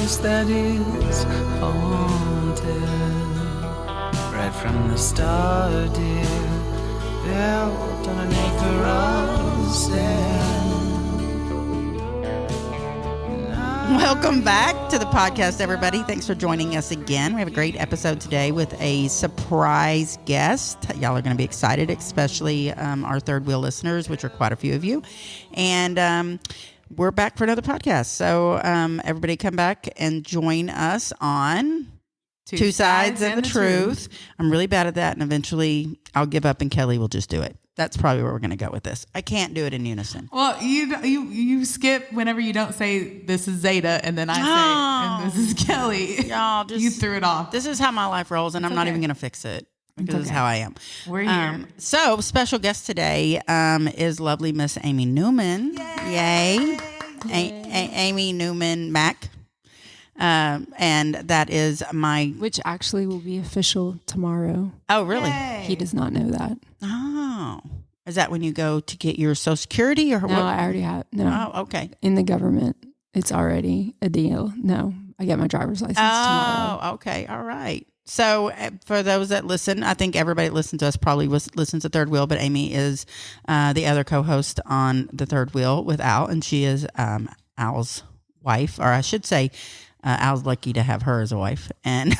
place that is haunted. Right from the start, dear, built on an acre of sand. Welcome back to the podcast, everybody. Thanks for joining us again. We have a great episode today with a surprise guest. Y'all are going to be excited, especially our Third Wheel listeners, which are quite a few of you. And we're back for another podcast. So everybody come back and join us on Two Sides and the Truth. I'm really bad at that, and eventually I'll give up and Kelly will just do it. That's probably where we're going to go with this. I can't do it in unison. Well, you skip whenever you don't say this is Zada and then I say and this is Kelly. Y'all just, you threw it off. This is how my life rolls, and I'm not even going to fix it because this is how I am. We're here. So special guest today is lovely Miss Aimee Newman. Yay. Aimee Newman-Mack. And that is which actually will be official tomorrow. Oh, really? Yay. He does not know that. Oh, is that when you go to get your Social Security or no? what? I already have. No. Oh, okay. In the government, it's already a deal. No, I get my driver's license tomorrow. Oh, okay. All right. So for those that listen, I think everybody that listens to us probably listens to Third Wheel, but Aimee is the other co-host on the Third Wheel with Al, and she is Al's wife, or I should say, Al's lucky to have her as a wife, and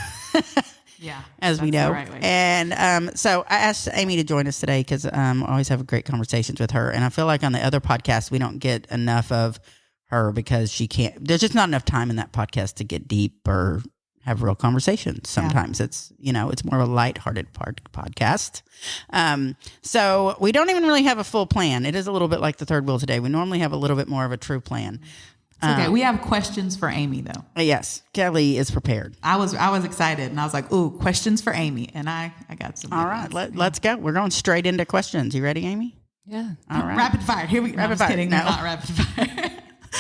yeah, as we know. Right way. And so I asked Aimee to join us today because I always have great conversations with her, and I feel like on the other podcast we don't get enough of her because she can't. There's just not enough time in that podcast to get deep or have real conversations. Sometimes it's more of a lighthearted podcast. So we don't even really have a full plan. It is a little bit like the Third Wheel today. We normally have a little bit more of a true plan. It's okay. We have questions for Aimee though. Yes, Kelly is prepared. I was excited and I was like, ooh, questions for Aimee, and I got some. All right, let's go. We're going straight into questions. You ready, Aimee? Yeah. All right. Rapid fire. Here we go. I'm just kidding. No. They're not rapid fire.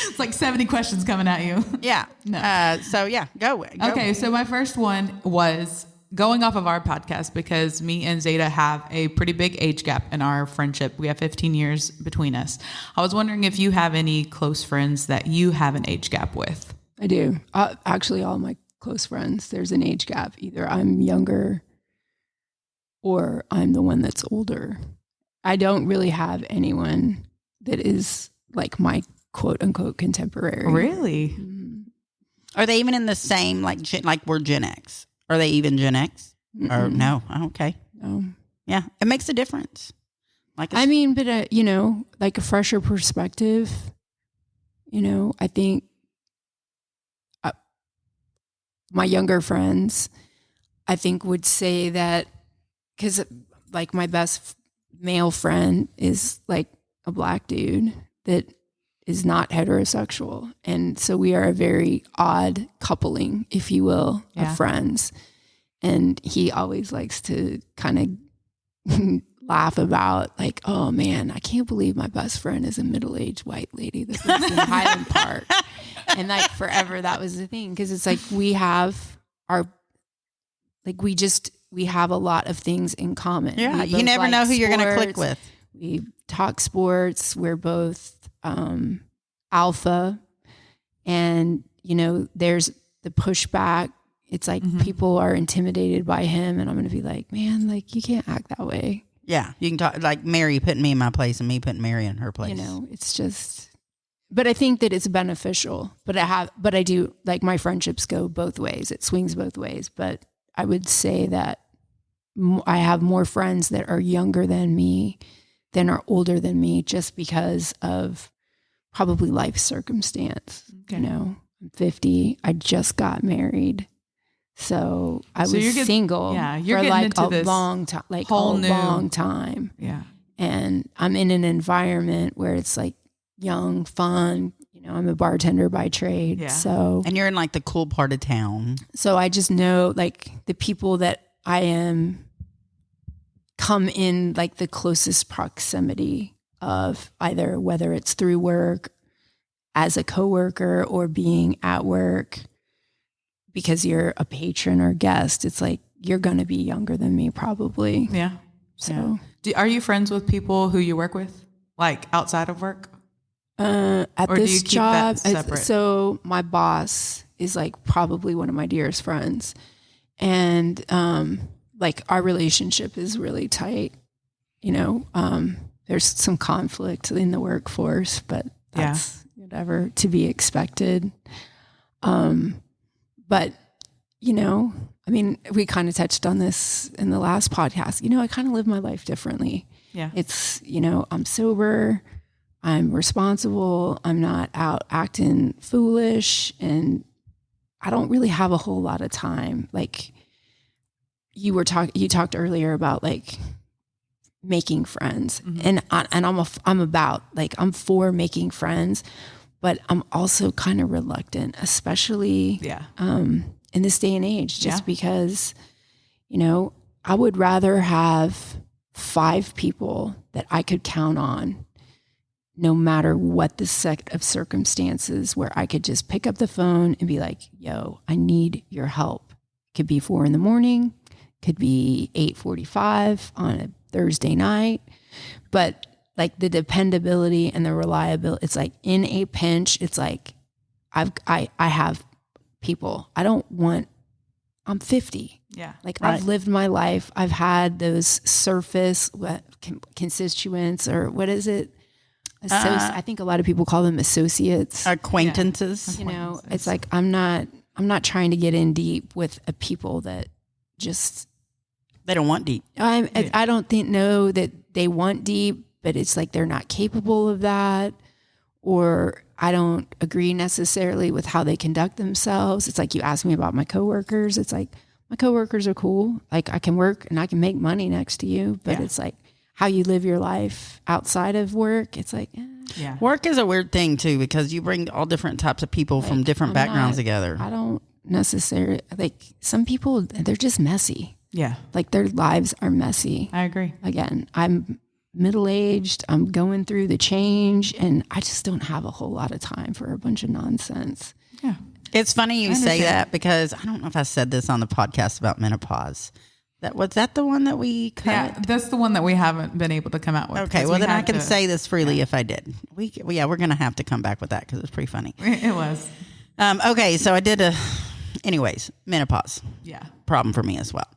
It's like 70 questions coming at you. Yeah. No. So yeah, go. Okay. So my first one was going off of our podcast because me and Zada have a pretty big age gap in our friendship. We have 15 years between us. I was wondering if you have any close friends that you have an age gap with. I do. Actually, all my close friends, there's an age gap. Either I'm younger or I'm the one that's older. I don't really have anyone that is like my quote unquote contemporary. Really? Mm-hmm. Are they even in the same like we're Gen X? Are they even Gen X? Mm-mm. Or no? Oh, okay. No. Yeah, it makes a difference. But like a fresher perspective. I think my younger friends, I think would say that because like my best male friend is like a black dude that is not heterosexual. And so we are a very odd coupling, if you will, of friends. And he always likes to kind of laugh about like, oh man, I can't believe my best friend is a middle-aged white lady that lives in Highland Park. And like forever that was the thing. Cause it's like we have we have a lot of things in common. Yeah, you never know who you're going to click with. We talk sports. We're both alpha, and there's the pushback. It's like people are intimidated by him, and I'm going to be like, man, like you can't act that way. Yeah, you can talk like Mary putting me in my place and me putting Mary in her place. It's just. But I think that it's beneficial. But I do like my friendships go both ways. It swings both ways. But I would say that I have more friends that are younger than me than are older than me, just because of probably life circumstance. Okay. I'm 50. I just got married. So I was single you're for like into a long time, long time. Yeah. And I'm in an environment where it's like young, fun. I'm a bartender by trade. Yeah. So, and you're in like the cool part of town. So I just know like the people that I am come in like the closest proximity of either whether it's through work as a coworker or being at work because you're a patron or guest. It's like, you're going to be younger than me probably. Yeah. So are you friends with people who you work with like outside of work? At or do you this keep job, that separate? so my boss, is like probably one of my dearest friends. And like our relationship is really tight. You know, there's some conflict in the workforce, but that's whatever to be expected. But, you know, I mean, we kind of touched on this in the last podcast. You know, I kind of live my life differently. Yeah. It's, you know, I'm sober, I'm responsible, I'm not out acting foolish, and I don't really have a whole lot of time. Like you talked earlier about like making friends, and I'm for making friends, but I'm also kind of reluctant, especially in this day and age, just because, you know, I would rather have 5 people that I could count on no matter what the set of circumstances, where I could just pick up the phone and be like, yo, I need your help. Could be 4 a.m, could be 8:45 on a Thursday night, but like the dependability and the reliability, it's like in a pinch, it's like I have people. I'm 50. Yeah. Like I've lived my life. I've had those surface constituents, or what is it? I think a lot of people call them associates. Acquaintances. You know, it's like I'm not trying to get in deep with a people that just They don't want deep. I don't know that they want deep, but it's like they're not capable of that, or I don't agree necessarily with how they conduct themselves. It's like you asked me about my coworkers. It's like my coworkers are cool. Like I can work and I can make money next to you, but it's like how you live your life outside of work. It's like, Work is a weird thing too, because you bring all different types of people from different backgrounds together. I don't necessarily like some people. They're just messy. Yeah. Like their lives are messy. I agree. Again, I'm middle-aged, I'm going through the change, and I just don't have a whole lot of time for a bunch of nonsense. Yeah. It's funny you say that, because I don't know if I said this on the podcast about menopause. Was that the one that we cut? Yeah, that's the one that we haven't been able to come out with. Okay, well then I can say this freely if I did. We're going to have to come back with that because it's pretty funny. It was. Okay, so I did anyways, menopause. Yeah. Problem for me as well.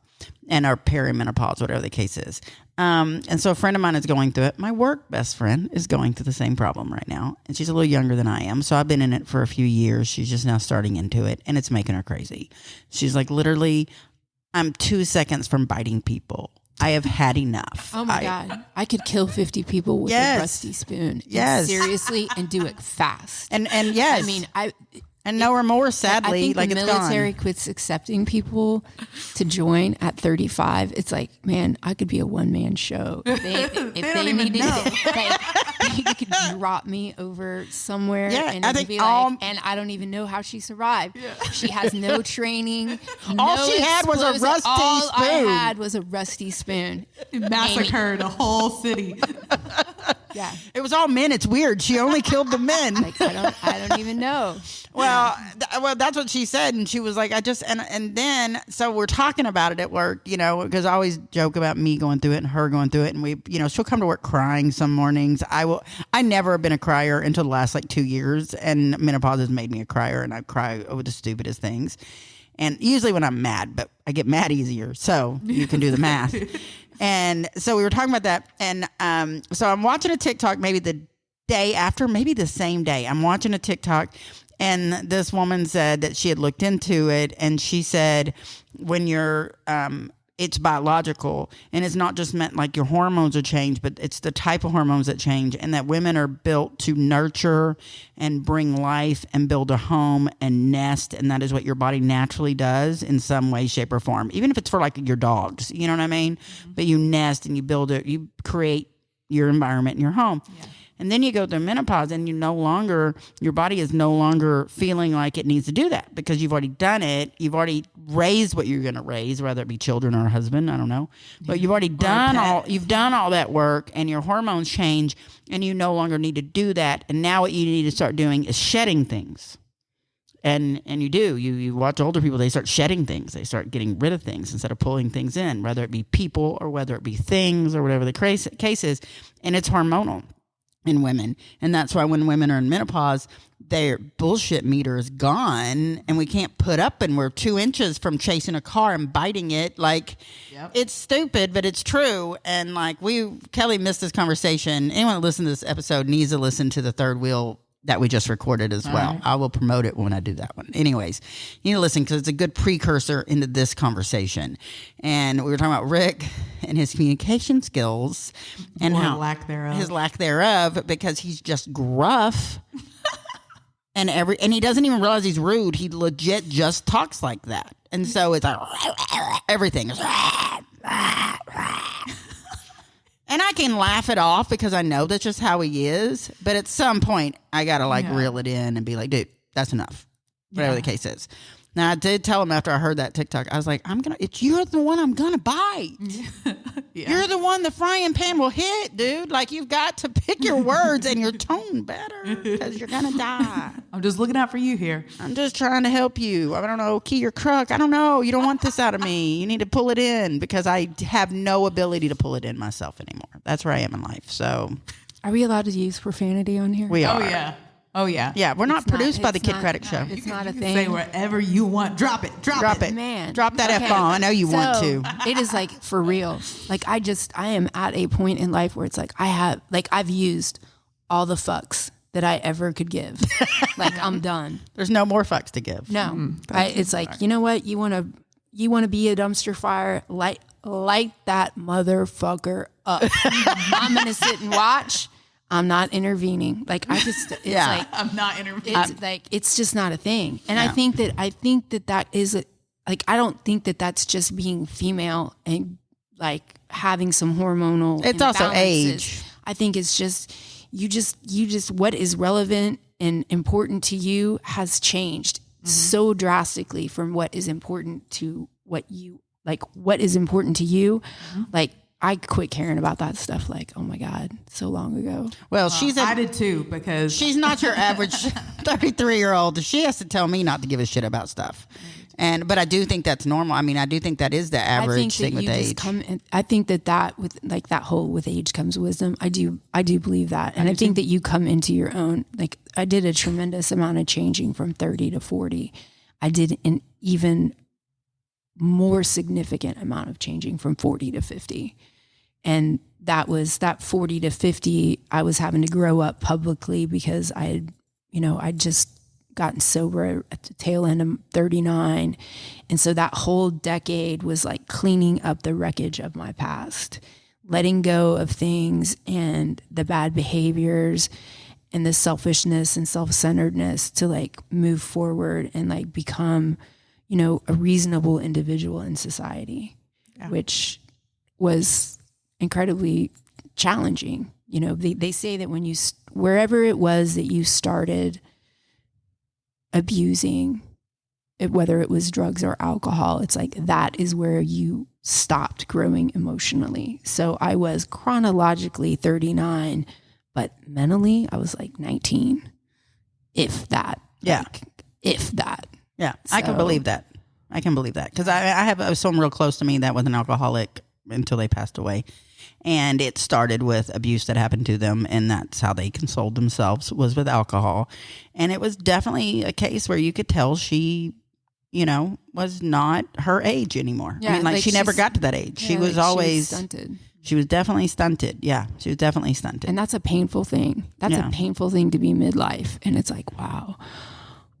And our perimenopause, whatever the case is. And so a friend of mine is going through it. My work best friend is going through the same problem right now. And she's a little younger than I am. So I've been in it for a few years. She's just now starting into it. And it's making her crazy. She's like, literally, I'm 2 seconds from biting people. I have had enough. Oh my God. I could kill 50 people with a rusty spoon. Yes. Seriously, and do it fast. And yes. I mean, and no remorse, sadly. I think like the it's military gone. quits accepting people to join at 35. It's like, man, I could be a one-man show. If they needed they could drop me over somewhere, and I think be like, and I don't even know how she survived. Yeah. She has no training. All she had was a rusty all spoon. I had was a rusty spoon. Massacred a whole city. Yeah. It was all men. It's weird. She only killed the men. Like, I don't even know. Well, that's what she said. And she was like, and then, so we're talking about it at work, you know, because I always joke about me going through it and her going through it. And we, you know, she'll come to work crying some mornings. I never have been a crier until the last like 2 years. And menopause has made me a crier, and I cry over the stupidest things. And usually when I'm mad, but I get mad easier. So you can do the math. And so we were talking about that. And so I'm watching a TikTok maybe the day after, maybe the same day. I'm watching a TikTok, and this woman said that she had looked into it. And she said when you're, it's biological, and it's not just meant like your hormones are changed, but it's the type of hormones that change, and that women are built to nurture and bring life and build a home and nest. And that is what your body naturally does in some way, shape, or form, even if it's for like your dogs, you know what I mean? Mm-hmm. But you nest and you build it, you create your environment in your home. Yeah. And then you go through menopause, and your body is no longer feeling like it needs to do that, because you've already done it. You've already raised what you're going to raise, whether it be children or a husband, I don't know. But you've already done all that work, and your hormones change, and you no longer need to do that. And now what you need to start doing is shedding things. And you watch older people, they start shedding things. They start getting rid of things instead of pulling things in, whether it be people or whether it be things or whatever the case is. And it's hormonal. in women. And that's why when women are in menopause, their bullshit meter is gone and we can't put up, and we're 2 inches from chasing a car and biting it. Like, it's stupid, but it's true. And like, Kelly missed this conversation. Anyone that listens to this episode needs to listen to the third wheel that we just recorded as well. Right. I will promote it when I do that one. Anyways, you need to listen because it's a good precursor into this conversation. And we were talking about Rick and his communication skills and his lack thereof, because he's just gruff. and he doesn't even realize he's rude. He legit just talks like that. And so it's like everything is and I can laugh it off because I know that's just how he is. But at some point, I got to reel it in and be like, dude, that's enough. Whatever the case is. Now, I did tell him after I heard that TikTok, I was like, you're the one I'm going to bite. You're the one the frying pan will hit, dude. Like, you've got to pick your words and your tone better because you're going to die. I'm just looking out for you here. I'm just trying to help you. I don't know, key your crook. I don't know. You don't want this out of me. You need to pull it in because I have no ability to pull it in myself anymore. That's where I am in life. So, are we allowed to use profanity on here? We are. Oh, yeah. Yeah, we're not produced by the Kid Craddock Show. It's not a thing. Say whatever you want. Drop it. Drop it. Man. Drop that F-bomb. I know you want to. It is like for real. Like I am at a point in life where it's like I've used all the fucks that I ever could give. Like I'm done. There's no more fucks to give. No. It's like, you know what? You want to be a dumpster fire? Light that motherfucker up. I'm going to sit and watch. I'm not intervening. Like like I'm not intervening. It's like it's just not a thing. And I think that is I don't think that that's just being female and like having some hormonal. It's also age. I think it's just you just what is relevant and important to you has changed so drastically from what is important to what is important to you. Like I quit caring about that stuff like, oh my God, so long ago. Well, I did too, because she's not your average 33-year-old. She has to tell me not to give a shit about stuff. But I do think that's normal. I mean, I do think that is the average thing with age. I think that with like that whole with age comes wisdom. I do believe that. And I think that you come into your own. Like I did a tremendous amount of changing from 30 to 40. I did an even more significant amount of changing from 40 to 50. And that 40 to 50, I was having to grow up publicly because I'd just gotten sober at the tail end of 39. And so that whole decade was like cleaning up the wreckage of my past, letting go of things and the bad behaviors and the selfishness and self-centeredness to like move forward and like become, a reasonable individual in society, which was incredibly challenging. They say that when wherever it was that you started abusing, whether it was drugs or alcohol, it's like that is where you stopped growing emotionally. So I was chronologically 39, but mentally I was like 19, if that. Yeah. If that. Yeah, so. I can believe that. Because I have someone real close to me that was an alcoholic until they passed away. And it started with abuse that happened to them, and that's how they consoled themselves, was with alcohol. And it was definitely a case where you could tell she, was not her age anymore. Yeah, I mean, she never got to that age. She was always stunted. She was definitely stunted. Yeah, she was definitely stunted. And that's a painful thing. That's a painful thing to be midlife. And it's like, wow,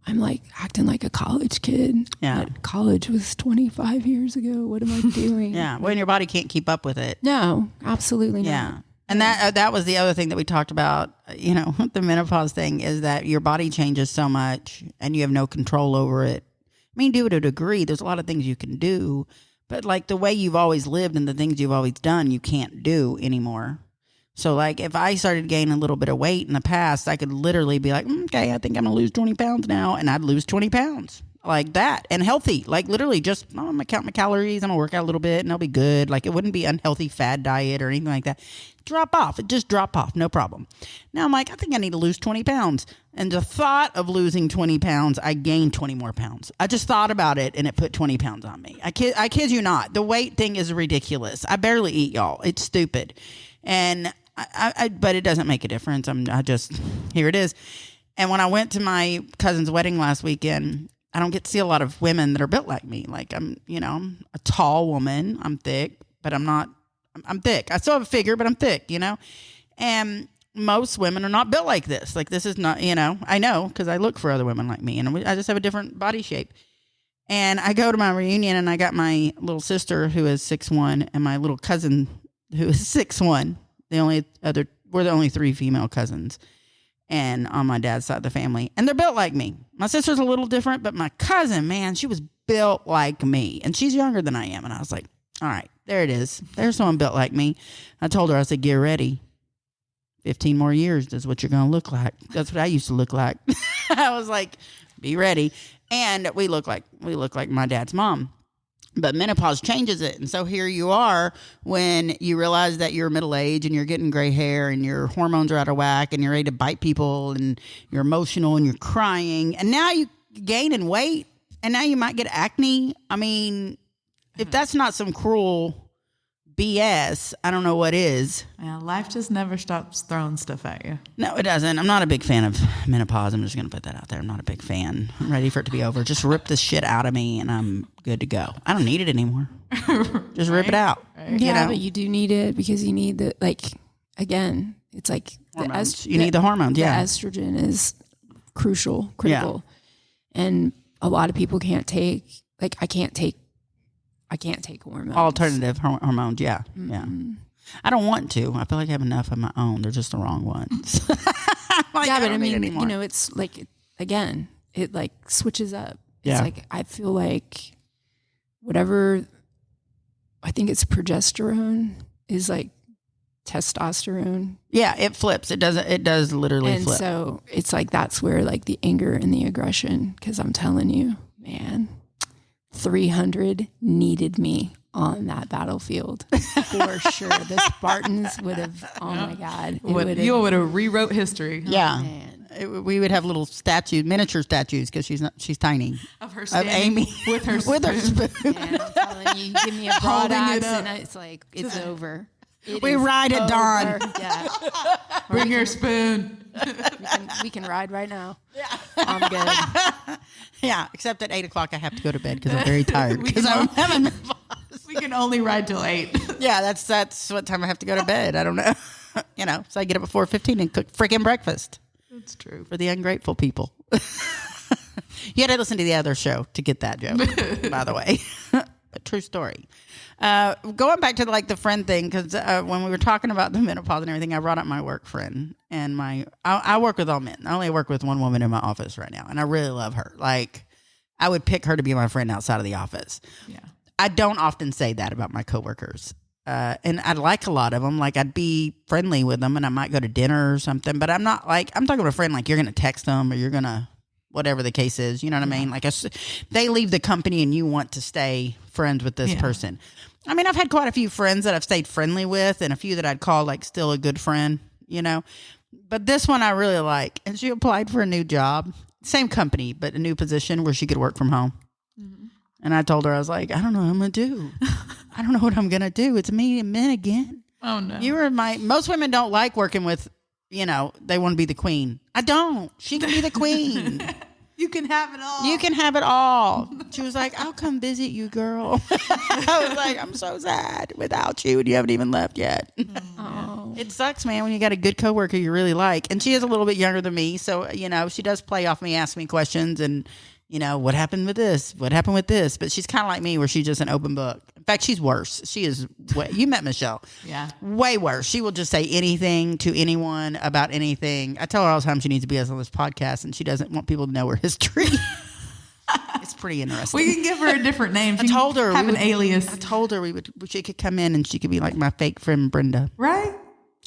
I'm like acting like a college kid. Yeah. But college was 25 years ago. What am I doing? Yeah. Well, and your body can't keep up with it. No, absolutely not. Yeah. And that was the other thing that we talked about, the menopause thing, is that your body changes so much and you have no control over it. I mean, do it to a degree. There's a lot of things you can do, but like the way you've always lived and the things you've always done, you can't do anymore. So like if I started gaining a little bit of weight in the past, I could literally be like, okay, I think I'm going to lose 20 pounds now. And I'd lose 20 pounds like that, and healthy, like literally just, I'm going to count my calories. I'm going to work out a little bit and I'll be good. Like it wouldn't be unhealthy fad diet or anything like that. Just drop off. No problem. Now I'm like, I think I need to lose 20 pounds. And the thought of losing 20 pounds, I gained 20 more pounds. I just thought about it and it put 20 pounds on me. I kid you not. The weight thing is ridiculous. I barely eat, y'all. It's stupid. And but it doesn't make a difference. Here it is. And when I went to my cousin's wedding last weekend, I don't get to see a lot of women that are built like me. Like I'm a tall woman. I'm thick, but I'm thick. I still have a figure, but I'm thick, and most women are not built like this. Like this is not, I know because I look for other women like me, and I just have a different body shape. And I go to my reunion, and I got my little sister who is 6'1", and my little cousin who is 6'1". We're the only 3 female cousins, and on my dad's side of the family, and they're built like me. My sister's a little different, but my cousin, man, she was built like me, and she's younger than I am. And I was like, all right, there it is. There's someone built like me. I told her, I said, get ready. 15 more years is what you're going to look like. That's what I used to look like. I was like, be ready. And we look like my dad's mom. But menopause changes it. And so here you are when you realize that you're middle age and you're getting gray hair and your hormones are out of whack and you're ready to bite people and you're emotional and you're crying. And now you gaining weight and now you might get acne. I mean, if that's not some cruel BS, I don't know what is. Yeah, life just never stops throwing stuff at you. No, it doesn't. I'm not a big fan of menopause. I'm just going to put that out there. I'm not a big fan. I'm ready for it to be over. Just rip this shit out of me and I'm good to go. I don't need it anymore. Just rip it out. Right. Yeah, but you do need it because you need the, again, it's like you need the hormones. Yeah. The estrogen is critical. Yeah. And a lot of people can't take, I can't take hormones. Alternative hormones, yeah. Mm-hmm. Yeah. I don't want to. I feel like I have enough of my own. They're just the wrong ones. But I mean, it's again, it switches up. Yeah. It's I feel like whatever, I think it's progesterone is testosterone. Yeah, it flips. It does literally flip. And so it's that's where the anger and the aggression, because I'm telling you, man, 300 needed me on that battlefield for sure. The Spartans would have, oh my God. You would have rewrote history. Yeah. We would have little miniature statues because she's tiny. Of her of Aimee with her spoon. Man, I'm telling you, give me a broad axe and it's it's over. We ride at dawn. Yeah. Bring your spoon. We can ride right now. Yeah. I'm good. Yeah, except at 8 o'clock I have to go to bed because I'm very tired because I'm having menopause. We can only ride till 8. Yeah, that's what time I have to go to bed. I don't know. So I get up at 4:15 and cook freaking breakfast. That's true. For the ungrateful people. You had to listen to the other show to get that joke, by the way. A true story. Going back to the friend thing, because when we were talking about the menopause and everything, I brought up my work friend and I work with all men. I only work with one woman in my office right now, and I really love her. I would pick her to be my friend outside of the office. Yeah, I don't often say that about my coworkers, and I like a lot of them. I'd be friendly with them, and I might go to dinner or something. But I'm not I'm talking about a friend you're gonna text them or you're gonna whatever the case is. You know what I mean? They leave the company and you want to stay friends with this person. I mean, I've had quite a few friends that I've stayed friendly with and a few that I'd call still a good friend, But this one I really like. And she applied for a new job, same company, but a new position where she could work from home. Mm-hmm. And I told her, I was like, I don't know what I'm going to do. I don't know what I'm going to do. It's me and men again. Oh, no. Most women don't like working with, they want to be the queen. I don't. She can be the queen. You can have it all. You can have it all. She was like, I'll come visit you, girl. I was like, I'm so sad without you, and you haven't even left yet. Oh. It sucks, man, when you got a good coworker you really like. And she is a little bit younger than me, so, she does play off me, ask me questions, and, what happened with this? What happened with this? But she's kind of like me, where she's just an open book. In fact, she's worse. She is you met Michelle. Yeah. Way worse. She will just say anything to anyone about anything. I tell her all the time she needs to be on this podcast, and she doesn't want people to know her history. It's pretty interesting. We can give her a different name. I told her have an alias. I told her she could come in and she could be like my fake friend Brenda. Right?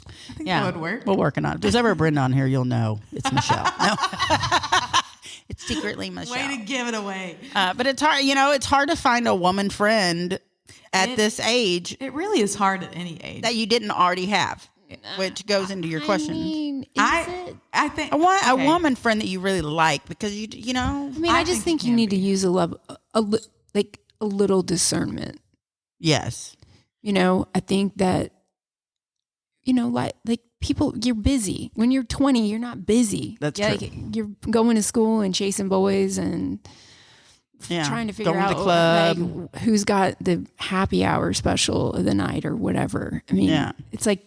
I think that would work. We're working on it. If there's ever a Brenda on here, you'll know it's Michelle. No. It's secretly Michelle. Way to give it away. But it's hard, it's hard to find a woman friend at this age. It really is hard at any age. That you didn't already have, which goes into your question. I think a woman friend that you really like because I just think you need to use a little discernment. Yes. I think that like people, you're busy. When you're 20, you're not busy. That's true. Like, you're going to school and chasing boys and trying to figure going out to the club. like, who's got the happy hour special of the night or whatever. I mean, it's like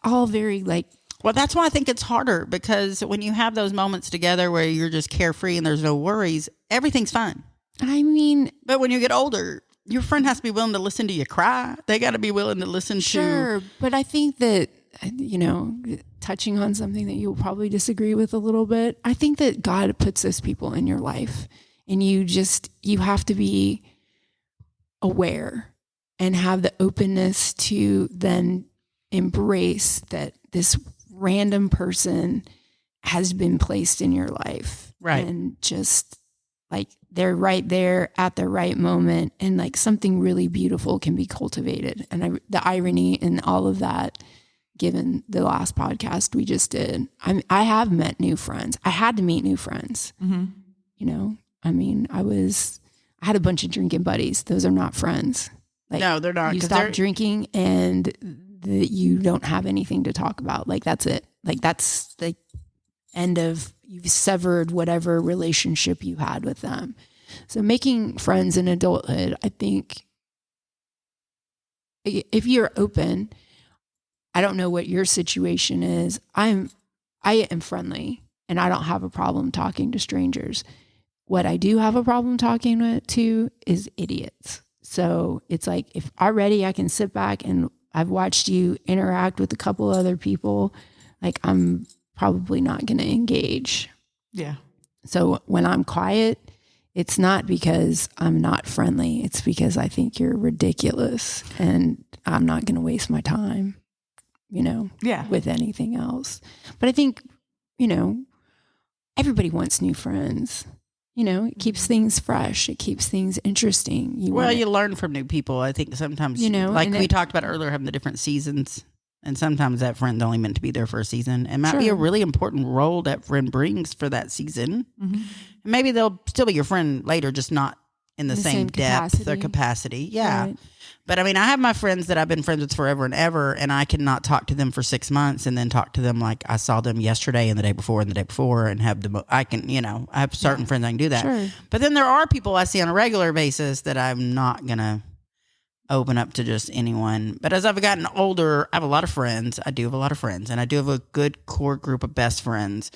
all very like. Well, that's why I think it's harder, because when you have those moments together where you're just carefree and there's no worries, everything's fun. I mean, but when you get older, your friend has to be willing to listen to you cry. They got to be willing to listen to. But I think that, touching on something that you'll probably disagree with a little bit, I think that God puts those people in your life, and you have to be aware and have the openness to then embrace that this random person has been placed in your life. Right. And just like they're right there at the right moment, and like something really beautiful can be cultivated. And the irony in all of that, given the last podcast we just did, I have met new friends. I had to meet new friends. Mm-hmm. I mean, I had a bunch of drinking buddies. Those are not friends. Like, no, they're not. You stop drinking and you don't have anything to talk about. Like, that's it. Like, that's the end of, you've severed whatever relationship you had with them. So making friends in adulthood, I think if you're open, I don't know what your situation is. I am friendly, and I don't have a problem talking to strangers. What I do have a problem talking to is idiots. So it's like, if already I can sit back and I've watched you interact with a couple other people, like, I'm probably not going to engage. Yeah. So when I'm quiet, it's not because I'm not friendly. It's because I think you're ridiculous, and I'm not going to waste my time, with anything else. But I think, everybody wants new friends. It keeps things fresh. It keeps things interesting. You learn from new people. I think sometimes, like we talked about earlier, having the different seasons. And sometimes that friend's only meant to be there for a season. It might be a really important role that friend brings for that season. Mm-hmm. And maybe they'll still be your friend later, just not in the same depth or capacity. Yeah. Right. But I mean, I have my friends that I've been friends with forever and ever, and I cannot talk to them for 6 months and then talk to them like I saw them yesterday and the day before and the day before, and have them. I have certain friends I can do that. Sure. But then there are people I see on a regular basis that I'm not going to open up to just anyone. But as I've gotten older, I have a lot of friends. I do have a lot of friends, and I do have a good core group of best friends.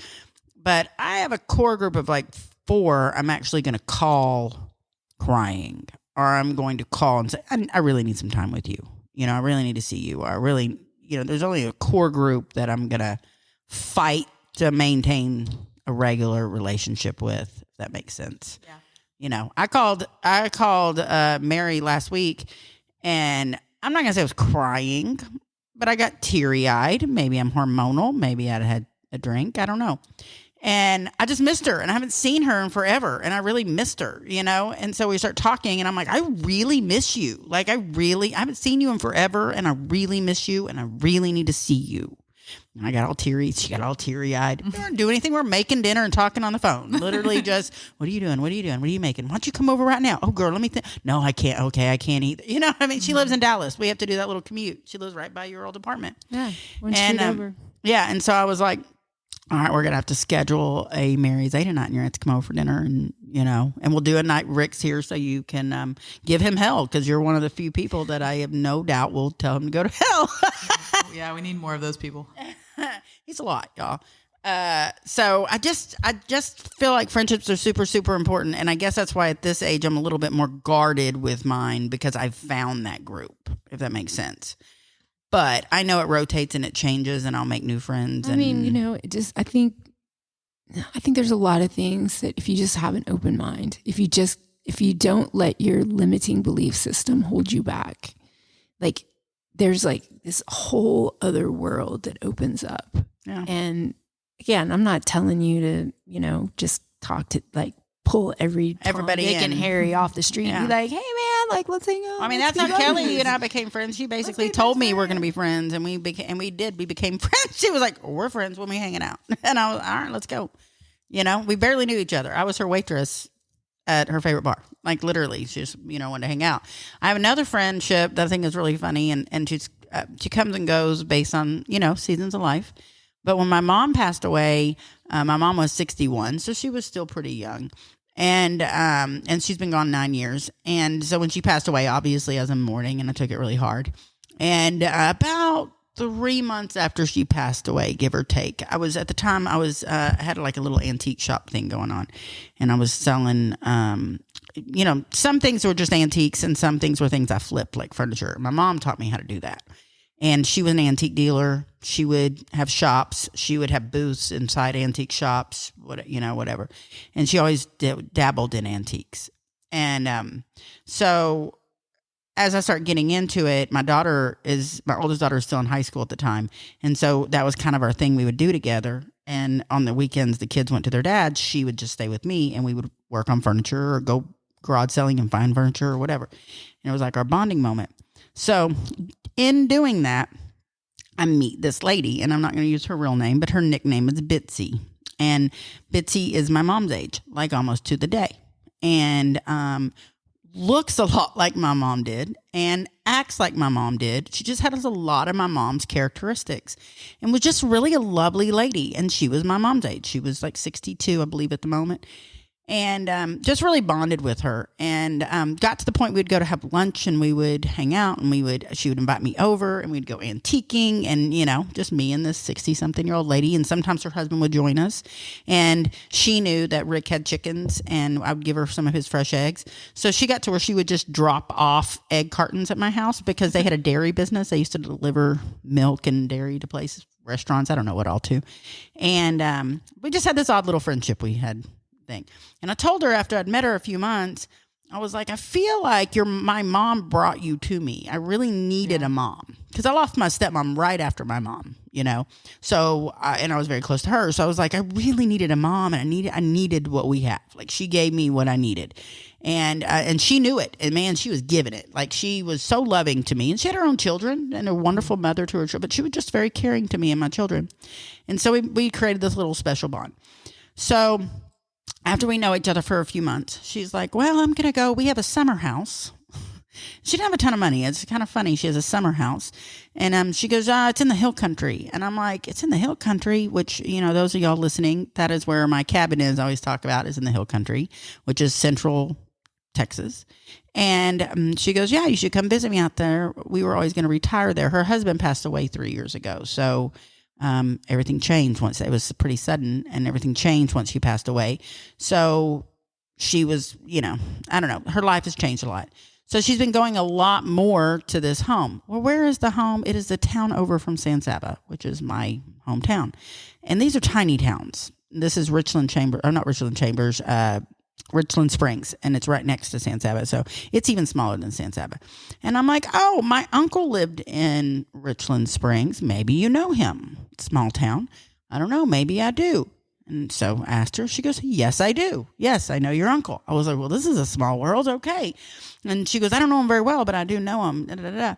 But I have a core group of like 4 I'm actually going to call crying, or I'm going to call and say, I really need some time with you. I really need to see you. I really, there's only a core group that I'm going to fight to maintain a regular relationship with, if that makes sense. Yeah. I called Mary last week, and I'm not going to say I was crying, but I got teary-eyed. Maybe I'm hormonal. Maybe I'd had a drink. I don't know. And I just missed her, and I haven't seen her in forever, and I really missed her, And so we start talking, and I'm like, I really miss you. Like, I haven't seen you in forever, and I really miss you, and I really need to see you. And I got all teary. She got all teary-eyed. We weren't doing anything. We're making dinner and talking on the phone. Literally just, what are you doing? What are you doing? What are you making? Why don't you come over right now? Oh, girl, let me think. No, I can't. Okay, I can't either. I mean, she lives in Dallas. We have to do that little commute. She lives right by your old apartment. Yeah, one street over. Yeah, and so I was like, all right, we're going to have to schedule a Mary Zada night, and you're going to have to come over for dinner, and, and we'll do a night. Rick's here, so you can give him hell, because you're one of the few people that I have no doubt will tell him to go to hell. Yeah, we need more of those people. He's a lot, y'all. So I just feel like friendships are super, super important. And I guess that's why at this age, I'm a little bit more guarded with mine, because I've found that group, if that makes sense. But I know it rotates and it changes, and I'll make new friends. I mean, I think there's a lot of things that if you just have an open mind, if you don't let your limiting belief system hold you back, like, there's like this whole other world that opens up. Yeah. And again, I'm not telling you to, just talk to, like, pull everybody Dick and Harry off the street and be like, hey man, like, let's hang out. I mean, that's how Kelly and I became friends. She basically told me we're going to be friends, and we became friends. She was like, we're friends when we hanging out. And I was, all right, let's go. We barely knew each other. I was her waitress at her favorite bar. Like literally, she just, wanted to hang out. I have another friendship that I think is really funny, and she comes and goes based on, seasons of life. But when my mom passed away, my mom was 61, so she was still pretty young. And she's been gone 9 years. And so when she passed away, obviously I was in mourning, and I took it really hard. And about 3 months after she passed away, give or take, I had like a little antique shop thing going on, and I was selling, some things were just antiques and some things were things I flipped, like furniture. My mom taught me how to do that. And she was an antique dealer. She would have shops. She would have booths inside antique shops, whatever. And she always dabbled in antiques. And so as I start getting into it, my oldest daughter is still in high school at the time. And so that was kind of our thing we would do together. And on the weekends, the kids went to their dads. She would just stay with me, and we would work on furniture or go garage selling and find furniture or whatever. And it was like our bonding moment. So in doing that, I meet this lady, and I'm not going to use her real name, but her nickname is Bitsy. And Bitsy is my mom's age, like almost to the day. And looks a lot like my mom did and acts like my mom did. She just has a lot of my mom's characteristics and was just really a lovely lady. And she was my mom's age. She was like 62, I believe, at the moment. And just really bonded with her, and got to the point we'd go to have lunch, and we would hang out, and she would invite me over, and we'd go antiquing, and just me and this 60-something-year-old lady, and sometimes her husband would join us. And she knew that Rick had chickens, and I would give her some of his fresh eggs. So she got to where she would just drop off egg cartons at my house because they had a dairy business. They used to deliver milk and dairy to places, restaurants, I don't know what all to. And we just had this odd little friendship we had. Thing. And I told her after I'd met her a few months, I was like, I feel like my mom brought you to me. I really needed a mom because I lost my stepmom right after my mom, So, and I was very close to her. So I was like, I really needed a mom, and I needed what we have. Like she gave me what I needed, and she knew it. And man, she was giving it. Like she was so loving to me, and she had her own children and a wonderful mother to her children, but she was just very caring to me and my children. And so we created this little special bond. So after we know each other for a few months, she's like, well, I'm going to go. We have a summer house. She didn't have a ton of money. It's kind of funny. She has a summer house. And she goes, it's in the hill country. And I'm like, it's in the hill country, which, those of y'all listening, that is where my cabin is. I always talk about is in the hill country, which is central Texas. And she goes, yeah, you should come visit me out there. We were always going to retire there. Her husband passed away 3 years ago. So everything changed once. It was pretty sudden, and everything changed once she passed away. So she was, I don't know, her life has changed a lot. So she's been going a lot more to this home. Well, where is the home? It is the town over from San Saba, which is my hometown. And these are tiny towns. This is Richland Springs, and it's right next to San Saba. So it's even smaller than San Saba. And I'm like, oh, my uncle lived in Richland Springs. Maybe you know him. Small town. I don't know. Maybe I do. And so I asked her. She goes, yes, I do. Yes, I know your uncle. I was like, well, this is a small world. Okay. And she goes, I don't know him very well, but I do know him. Da, da, da.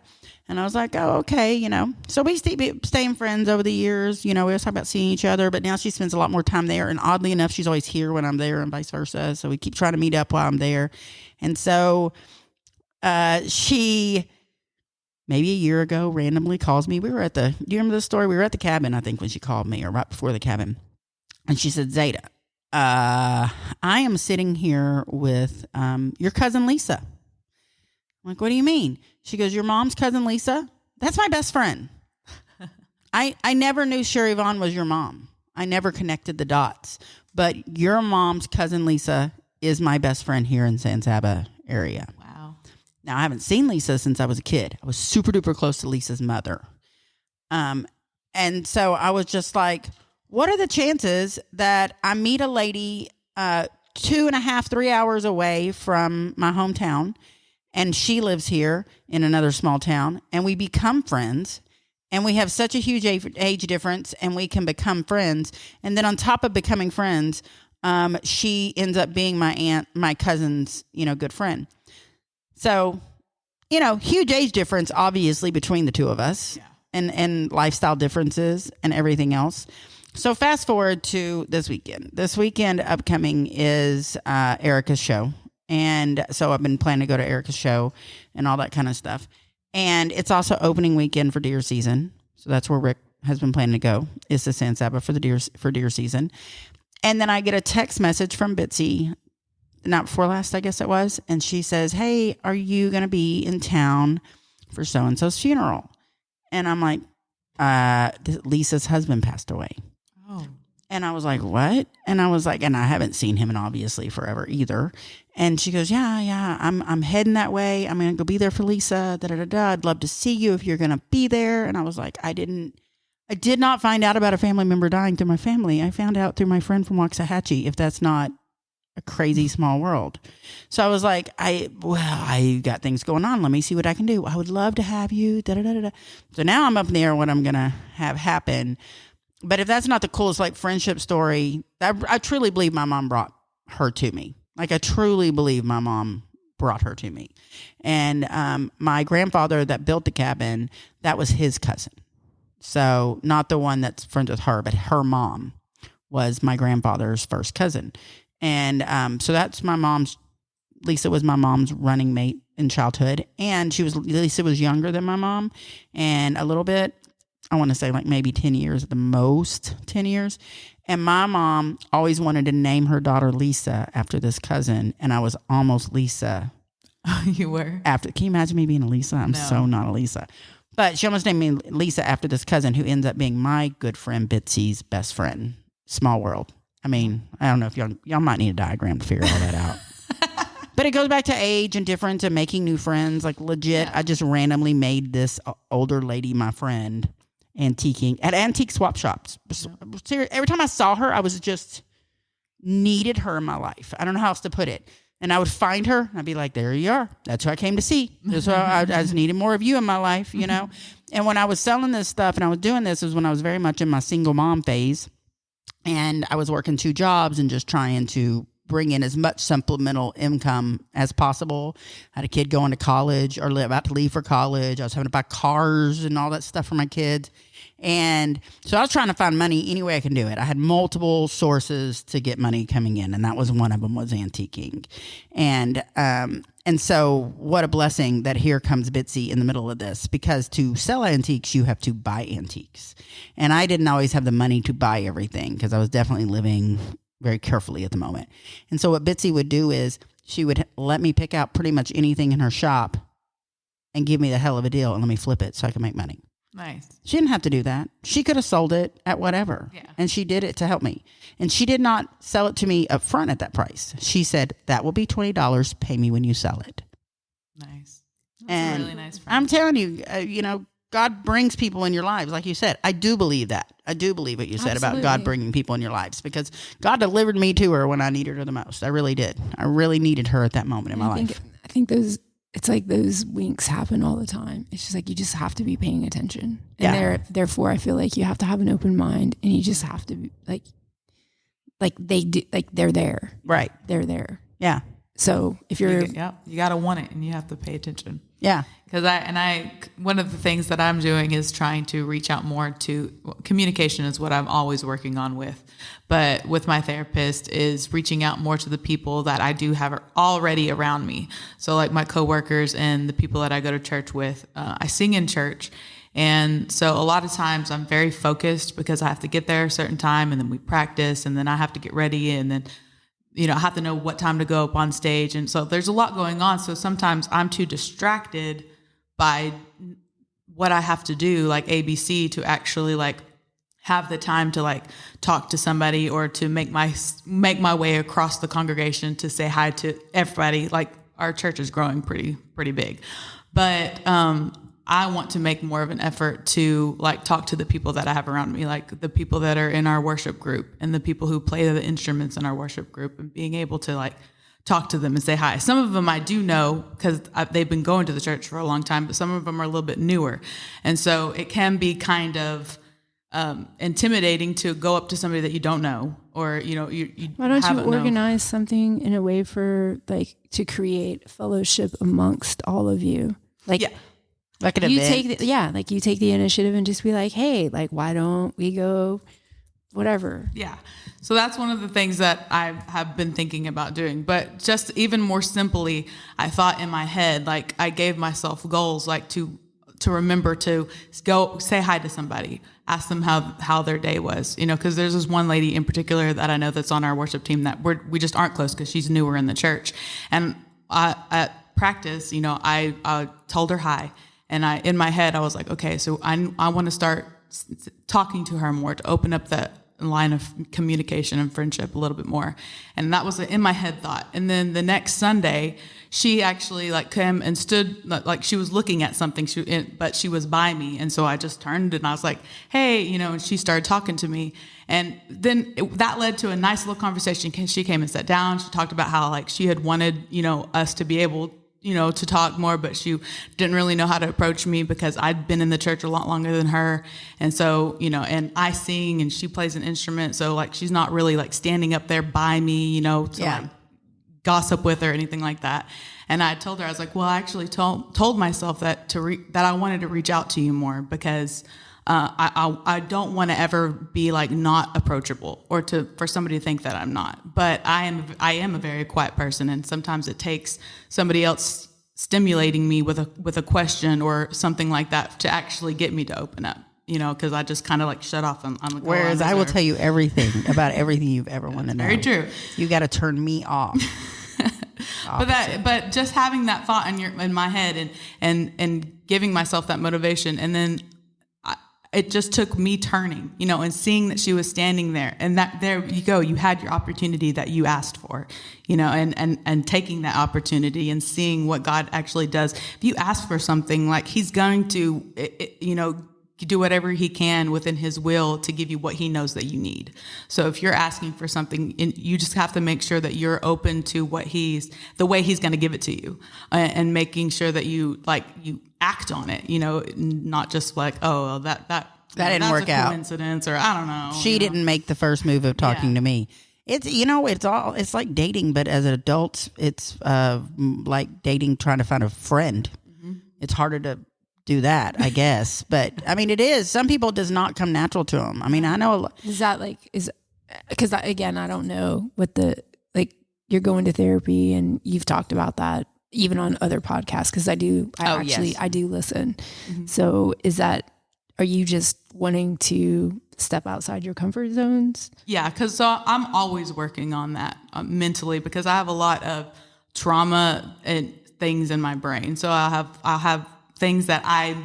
And I was like, oh, okay, So we staying friends over the years. We always talk about seeing each other, but now she spends a lot more time there. And oddly enough, she's always here when I'm there and vice versa. So we keep trying to meet up while I'm there. And so she, maybe a year ago, randomly calls me. Do you remember the story? We were at the cabin, I think, when she called me, or right before the cabin. And she said, Zada, I am sitting here with your cousin Lisa. I'm like, what do you mean? She goes, your mom's cousin Lisa? That's my best friend. I never knew Sherry Vaughn was your mom. I never connected the dots. But your mom's cousin Lisa is my best friend here in San Saba area. Wow. Now, I haven't seen Lisa since I was a kid. I was super duper close to Lisa's mother. And so I was just like, what are the chances that I meet a lady 2.5, 3 hours away from my hometown, and she lives here in another small town, and we become friends, and we have such a huge age difference, and we can become friends. And then on top of becoming friends, she ends up being my cousin's, good friend. So, huge age difference, obviously, between the two of us, and lifestyle differences and everything else. So fast forward to this weekend. This weekend upcoming is Erica's show. And so I've been planning to go to Erica's show and all that kind of stuff. And it's also opening weekend for deer season. So that's where Rick has been planning to go, is to San Saba for deer season. And then I get a text message from Bitsy, not before last, I guess it was. And she says, hey, are you going to be in town for so-and-so's funeral? And I'm like, Lisa's husband passed away. Oh. And I was like, what? And I was like, and I haven't seen him in obviously forever either. And she goes, yeah, I'm heading that way. I'm going to go be there for Lisa. I'd love to see you if you're going to be there. And I was like, I did not find out about a family member dying through my family. I found out through my friend from Waxahachie, if that's not a crazy small world. So I was like, I got things going on. Let me see what I can do. I would love to have you. So now I'm up in the air what I'm going to have happen. But if that's not the coolest like friendship story, I truly believe my mom brought her to me. Like I truly believe my mom brought her to me. And my grandfather that built the cabin, that was his cousin. So not the one that's friends with her, but her mom was my grandfather's first cousin. And so that's Lisa was my mom's running mate in childhood. And Lisa was younger than my mom and a little bit. I want to say like maybe 10 years at the most, 10 years. And my mom always wanted to name her daughter Lisa after this cousin. And I was almost Lisa. Oh, you were? Can you imagine me being a Lisa? I'm so not a Lisa. But she almost named me Lisa after this cousin who ends up being my good friend Bitsy's best friend. Small world. I mean, I don't know if y'all might need a diagram to figure all that out. But it goes back to age and difference and making new friends. Like legit, yeah. I just randomly made this older lady my friend antiquing at antique swap shops. Every time I saw her, I was just needed her in my life. I don't know how else to put it. And I would find her and I'd be like, there you are. That's who I came to see. That's why I just needed more of you in my life, you know? And when I was selling this stuff and I was doing this was when I was very much in my single mom phase. And I was working 2 jobs and just trying to bring in as much supplemental income as possible. I had a kid going to college or about to leave for college. I was having to buy cars and all that stuff for my kids. And so I was trying to find money any way I can do it. I had multiple sources to get money coming in, and that was one of them was antiquing. And so what a blessing that here comes Bitsy in the middle of this, because to sell antiques, you have to buy antiques. And I didn't always have the money to buy everything because I was definitely living very carefully at the moment. And so what Bitsy would do is she would let me pick out pretty much anything in her shop and give me the hell of a deal and let me flip it so I could make money. Nice. She didn't have to do that. She could have sold it at whatever. Yeah. And she did it to help me. And she did not sell it to me up front at that price. She said, that will be $20. Pay me when you sell it. Nice. That's and a really nice friend. I'm telling you, God brings people in your lives. Like you said, I do believe that. I do believe what you said about God bringing people in your lives, because God delivered me to her when I needed her the most. I really did. I really needed her at that moment in my life. I think it's like those winks happen all the time. It's just like you just have to be paying attention. And therefore I feel like you have to have an open mind, and you just have to be like they do, like they're there. Right. They're there. Yeah. So if you're you got to want it and you have to pay attention. Yeah. Because one of the things that I'm doing is trying to reach out more to communication is what I'm always working on with. But with my therapist is reaching out more to the people that I do have already around me. So like my coworkers and the people that I go to church with, I sing in church. And so a lot of times I'm very focused because I have to get there a certain time and then we practice and then I have to get ready and then I have to know what time to go up on stage. And so there's a lot going on. So sometimes I'm too distracted by what I have to do, like ABC, to actually like have the time to like talk to somebody or to make my way across the congregation to say hi to everybody. Like our church is growing pretty big, but, I want to make more of an effort to like talk to the people that I have around me, like the people that are in our worship group and the people who play the instruments in our worship group, and being able to like talk to them and say hi. Some of them I do know because they've been going to the church for a long time, but some of them are a little bit newer. And so it can be kind of intimidating to go up to somebody that you don't know, or, you why don't you organize something in a way for like to create fellowship amongst all of you? Like, yeah. Like an you event. take the initiative and just be like, hey, like, why don't we go whatever. Yeah. So that's one of the things that I have been thinking about doing. But just even more simply, I thought in my head, like I gave myself goals, like to remember to go say hi to somebody, ask them how their day was, because there's this one lady in particular that I know that's on our worship team that we just aren't close because she's newer in the church. And at practice, I told her hi. And in my head, I was like, okay, so I want to start talking to her more, to open up that line of communication and friendship a little bit more. And that was an in my head thought. And then the next Sunday, she actually came and stood, like she was looking at something, but she was by me. And so I just turned and I was like, hey, and she started talking to me. And then that led to a nice little conversation. She came and sat down. She talked about how she had wanted, us to be able to talk more, but she didn't really know how to approach me because I'd been in the church a lot longer than her. And so, and I sing and she plays an instrument. So she's not really standing up there by me, to gossip with her or anything like that. And I told her, I was like, well, I actually told myself that that I wanted to reach out to you more because I don't want to ever be not approachable or for somebody to think that I'm not. But I am a very quiet person, and sometimes it takes somebody else stimulating me with a question or something like that to actually get me to open up. Because I just kind of shut off. Whereas I will tell you everything about everything you've ever wanted to know. Very true. You got to turn me off. But just having that thought in my head and giving myself that motivation, and then it just took me turning, and seeing that she was standing there, and that there you go, you had your opportunity that you asked for, and taking that opportunity and seeing what God actually does. If you ask for something, He's going to, do whatever He can within His will to give you what He knows that you need. So if you're asking for something, you just have to make sure that you're open to the way He's going to give it to you, and making sure that you act on it, not just oh, that didn't work out, coincidence, or I don't know. She didn't make the first move of talking to me. It's it's like dating, but as an adult, it's like dating, trying to find a friend. Mm-hmm. It's harder to do that, I guess. But I mean, it is. Some people, it does not come natural to them. I mean, I know. Is that because again, I don't know what you're going to therapy and you've talked about that even on other podcasts. Cause I do listen. Mm-hmm. So are you just wanting to step outside your comfort zones? Yeah. Cause I'm always working on that mentally, because I have a lot of trauma and things in my brain. So I'll have things that I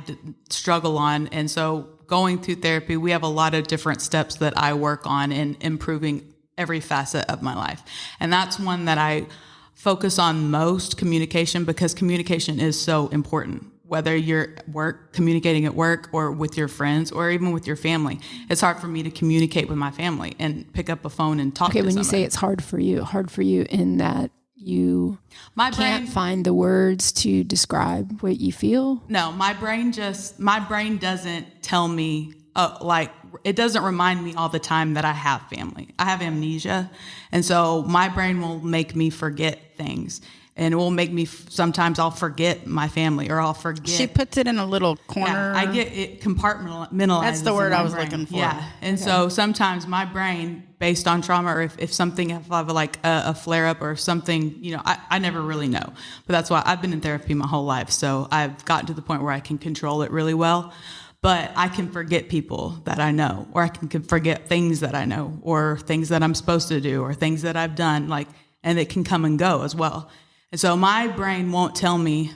struggle on. And so going through therapy, we have a lot of different steps that I work on in improving every facet of my life. And that's one that I focus on most, communication, because communication is so important. Whether you're communicating at work or with your friends or even with your family. It's hard for me to communicate with my family and pick up a phone and talk to somebody. Okay, when you say it's hard for you in that you can't find the words to describe what you feel? No, my brain doesn't tell me, it doesn't remind me all the time that I have family. I have amnesia. And so my brain will make me forget things. And it will make me, sometimes I'll forget my family, or I'll forget. She puts it in a little corner. Yeah, I get it compartmentalized. That's the word I was looking for. Yeah. And so sometimes my brain, based on trauma, or if I have a flare up or something, I never really know. But that's why I've been in therapy my whole life. So I've gotten to the point where I can control it really well. But I can forget people that I know, or I can forget things that I know, or things that I'm supposed to do, or things that I've done, and it can come and go as well. And so my brain won't tell me,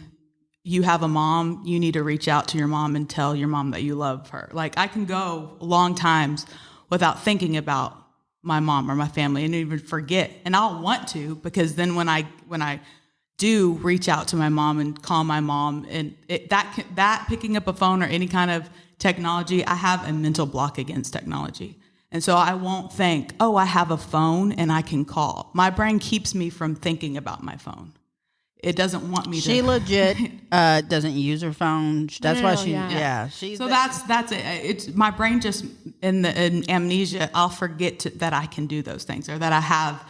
you have a mom, you need to reach out to your mom and tell your mom that you love her. I can go long times without thinking about my mom or my family and even forget. And I'll want to, because then when I do reach out to my mom and call my mom, and that picking up a phone or any kind of technology, I have a mental block against technology. And so I won't think, oh, I have a phone and I can call. My brain keeps me from thinking about my phone. It doesn't want me to. She legit doesn't use her phone. That's why she. Yeah. So that's it. It's my brain just in amnesia. I'll forget that I can do those things, or that I have,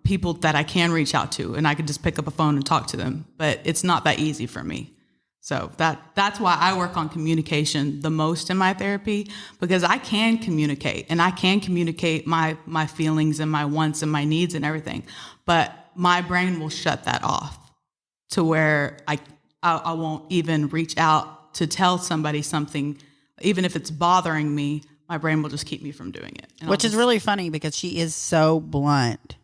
people that I can reach out to, and I can just pick up a phone and talk to them. But it's not that easy for me. So that's why I work on communication the most in my therapy, because I can communicate and I can communicate my feelings and my wants and my needs and everything. But my brain will shut that off to where I won't even reach out to tell somebody something, even if it's bothering me. My brain will just keep me from doing it. Which is really funny because she is so blunt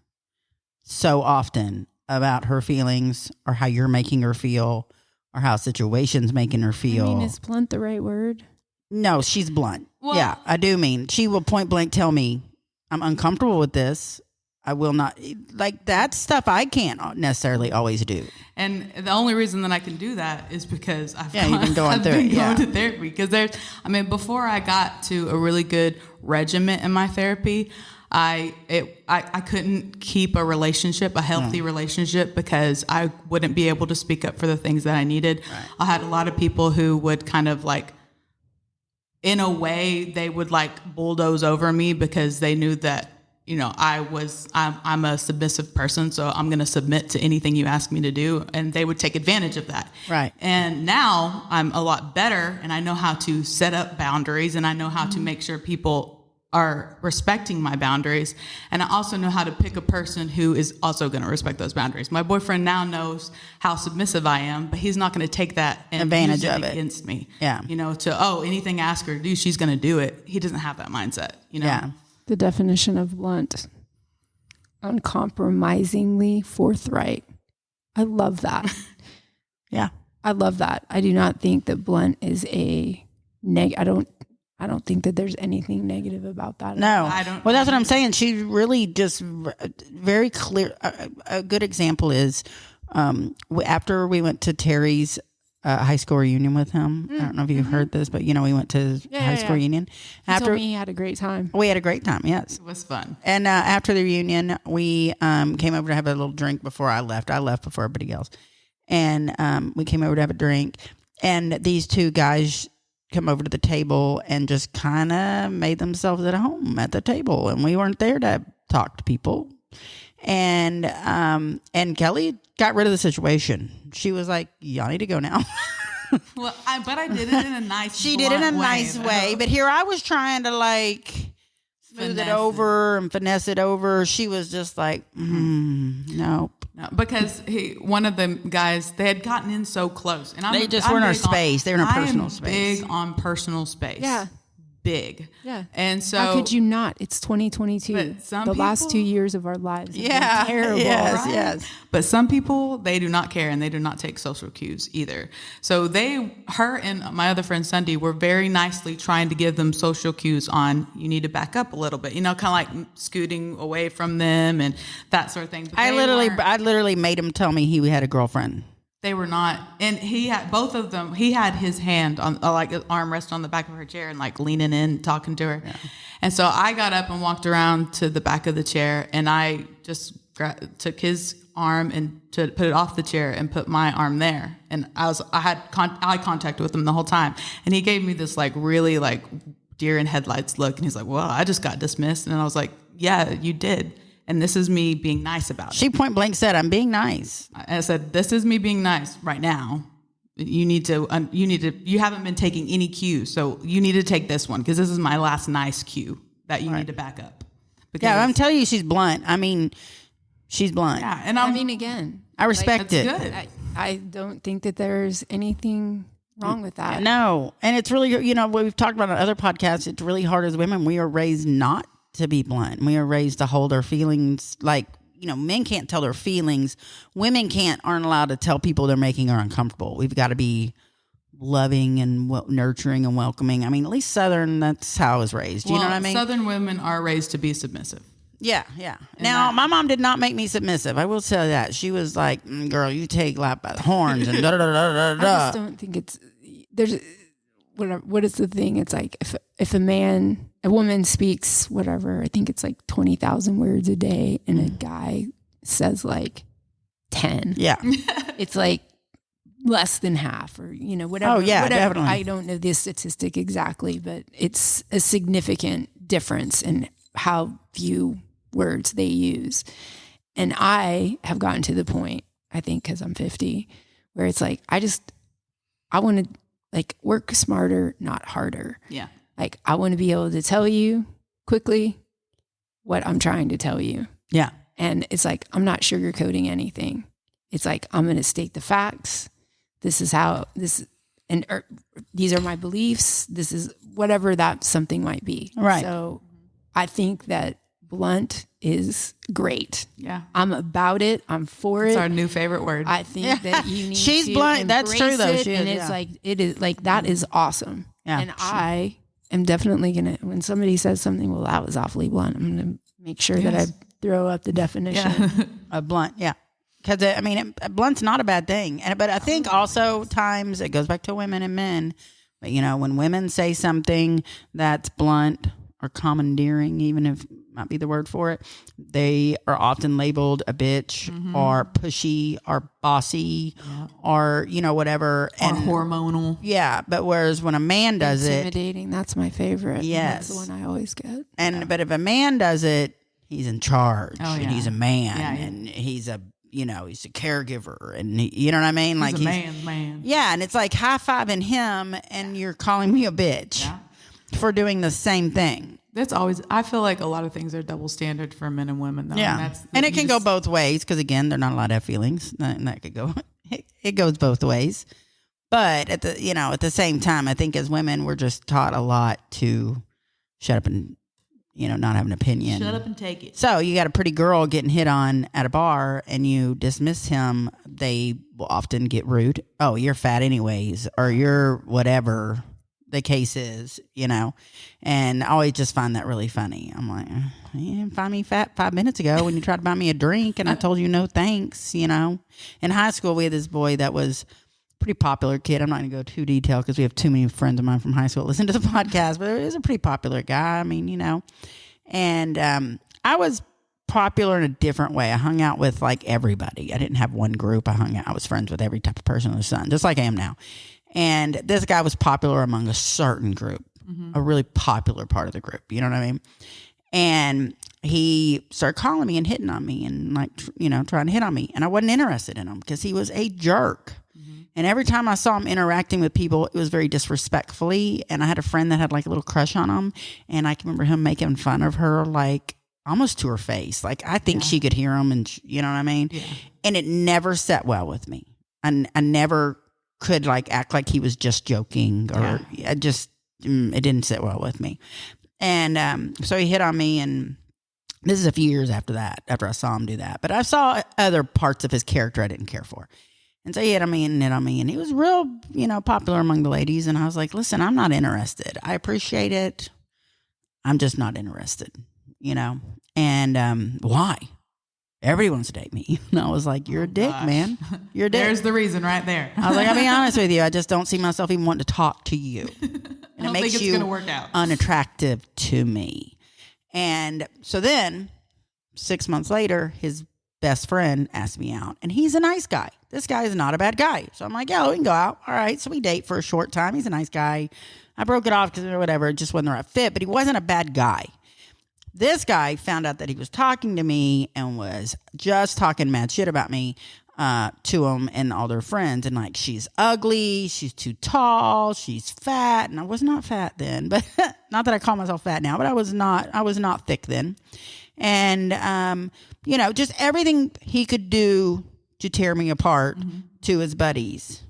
so often about her feelings or how you're making her feel or how situations making her feel. I mean, is blunt the right word? No, she's blunt. Well, yeah, I do mean. She will point blank tell me, I'm uncomfortable with this. I will not, like, that stuff I can't necessarily always do. And the only reason that I can do that is because I've been going to therapy. Because before I got to a really good regimen in my therapy, I couldn't keep a relationship, a healthy relationship, because I wouldn't be able to speak up for the things that I needed. Right. I had a lot of people who would kind of like, in a way, they would like bulldoze over me because they knew that, you know, I'm a submissive person, so I'm going to submit to anything you ask me to do, and they would take advantage of that. Right. And now I'm a lot better, and I know how to set up boundaries, and I know how to make sure people are respecting my boundaries, and I also know how to pick a person who is also going to respect those boundaries. My boyfriend now knows how submissive I am, but he's not going to take that and advantage use of it against me. Yeah. You know, anything I ask her to do, she's going to do it. He doesn't have that mindset. You know. Yeah. The definition of blunt: uncompromisingly forthright. I love that. Yeah. I love that. I do not think that blunt is a I don't think that there's anything negative about that. No. I don't. Well, that's what I'm saying. She's really just very clear. A good example is after we went to Terry's high school reunion with him. I don't know if you've heard this, but, you know, we went to high school reunion. He told me he had a great time. We had a great time, yes. It was fun. And after the reunion, we came over to have a little drink before I left. I left before everybody else. And we came over to have a drink. And these two guys come over to the table and just kind of made themselves at home at the table. And we weren't there to talk to people. And Kelly got rid of the situation. She was like, y'all need to go now. Well, but I did it in a nice She did it in a nice way. But here I was trying to like smooth it over and finesse it over. She was just like, nope. No, because one of the guys, they had gotten in so close. And they just were in our space. They were in a personal space. Big on personal space. Yeah. Big. Yeah. And so how could you not? It's 2022. The last 2 years of our lives have Yeah. been terrible. Yes, right? yes. But some people, they do not care, and they do not take social cues either. So her and my other friend Sunday were very nicely trying to give them social cues on, you need to back up a little bit, you know, kind of like scooting away from them and that sort of thing. But I literally made him tell me he had a girlfriend. They were not, and he had both of them. He had his hand on, like, his arm rest on the back of her chair and like leaning in, talking to her. Yeah. And so I got up and walked around to the back of the chair, and I just took his arm and to put it off the chair and put my arm there. And I had eye contact with him the whole time, and he gave me this like really like deer in headlights look, and he's like, "Well, I just got dismissed," and I was like, "Yeah, you did." And this is me being nice about it. She point blank said, I'm being nice. I said, this is me being nice right now. You haven't been taking any cues. So you need to take this one, because this is my last nice cue that you need to back up. Yeah, I'm telling you, she's blunt. I mean, she's blunt. Yeah, and I mean, again, I respect it. Good. I don't think that there's anything wrong with that. No. And it's really, you know, what we've talked about on other podcasts, it's really hard as women. We are raised not to be blunt. We are raised to hold our feelings. Like, you know, men can't tell their feelings. Women aren't allowed to tell people they're making her uncomfortable. We've got to be loving and nurturing and welcoming. I mean, at least Southern, that's how I was raised. Do you know what I mean? Southern women are raised to be submissive. Yeah. Now, my mom did not make me submissive. I will tell you that. She was like, girl, you take lap by the horns and da da da da da. I just don't think there's what is the thing? It's like if a woman speaks whatever, I think it's like 20,000 words a day, and a guy says like 10. Yeah. It's like less than half, or, you know, whatever. Oh yeah, whatever. definitely. I don't know the statistic exactly, but it's a significant difference in how few words they use. And I have gotten to the point, I think, because I'm 50, where it's like, I want to like work smarter, not harder. Yeah. Like I want to be able to tell you quickly what I'm trying to tell you. Yeah. And it's like, I'm not sugarcoating anything. It's like, I'm going to state the facts. This is how this, and these are my beliefs. This is whatever that something might be. Right. So I think that blunt is great. Yeah. I'm about it. I'm for It's it. our new favorite word. I think that you need She's to blunt. That's embrace true, though. it, She and is, it's yeah. like, it is like, that is awesome. Yeah. And I am definitely going to, when somebody says something, well, that was awfully blunt, I'm going to make sure that I throw up the definition. yeah. A blunt, yeah. Because I mean, blunt's not a bad thing, but I think also times it goes back to women and men. But you know, when women say something that's blunt or commandeering, even if might be the word for it, they are often labeled a bitch or pushy or bossy or you know whatever Or hormonal. Yeah, but whereas when a man does it, Intimidating, that's my favorite. Yes. That's the one I always get. but if a man does it, he's in charge Oh, and yeah. he's a man Yeah, yeah. and he's a caregiver and you know what I mean? Like He's a man. yeah, and it's like high-fiving him and you're calling me a bitch Yeah. for doing the same thing. That's always, I feel like a lot of things are double standard for men and women though. Yeah. And, And it can go both ways because again, they're not allowed to have feelings. And that could go it goes both ways. But at the same time, I think as women we're just taught a lot to shut up and not have an opinion. Shut up and take it. So you got a pretty girl getting hit on at a bar and you dismiss him, they will often get rude. Oh, you're fat anyways, or you're whatever the case is, and I always just find that really funny. I'm like, you didn't find me fat 5 minutes ago when you tried to buy me a drink and I told you no thanks, In high school, we had this boy that was a pretty popular kid. I'm not going to go too detailed because we have too many friends of mine from high school that listen to the podcast, but he was a pretty popular guy. I mean, and I was popular in a different way. I hung out with like everybody. I didn't have one group. I was friends with every type of person under the sun, just like I am now. And this guy was popular among a certain group, a really popular part of the group. You know what I mean? And he started calling me and hitting on me and like, trying to hit on me. And I wasn't interested in him because he was a jerk. And every time I saw him interacting with people, it was very disrespectfully. And I had a friend that had like a little crush on him. And I can remember him making fun of her, like almost to her face. Like I think she could hear him and you know what I mean? Yeah. And it never set well with me. I never could like act like he was just joking or it didn't sit well with me. And so he hit on me, and this is a few years after I saw him do that. But I saw other parts of his character I didn't care for. And so he hit on me, and he was real, popular among the ladies. And I was like, listen, I'm not interested. I appreciate it. I'm just not interested, And why? Everybody wants to date me. And I was like, you're a dick, man. You're a dick. There's the reason right there. I was like, I'll be honest with you. I just don't see myself even wanting to talk to you. And I don't it makes think it's you gonna work out. unattractive to me. And so then 6 months later, his best friend asked me out. And he's a nice guy. This guy is not a bad guy. So I'm like, yeah, we can go out. All right. So we date for a short time. He's a nice guy. I broke it off because whatever, it just wasn't the right fit. But he wasn't a bad guy. This guy found out that he was talking to me and was just talking mad shit about me to him and all their friends. And like, she's ugly, she's too tall, she's fat. And I was not fat then, but not that I call myself fat now, but I was not thick then. And, just everything he could do to tear me apart to his buddies,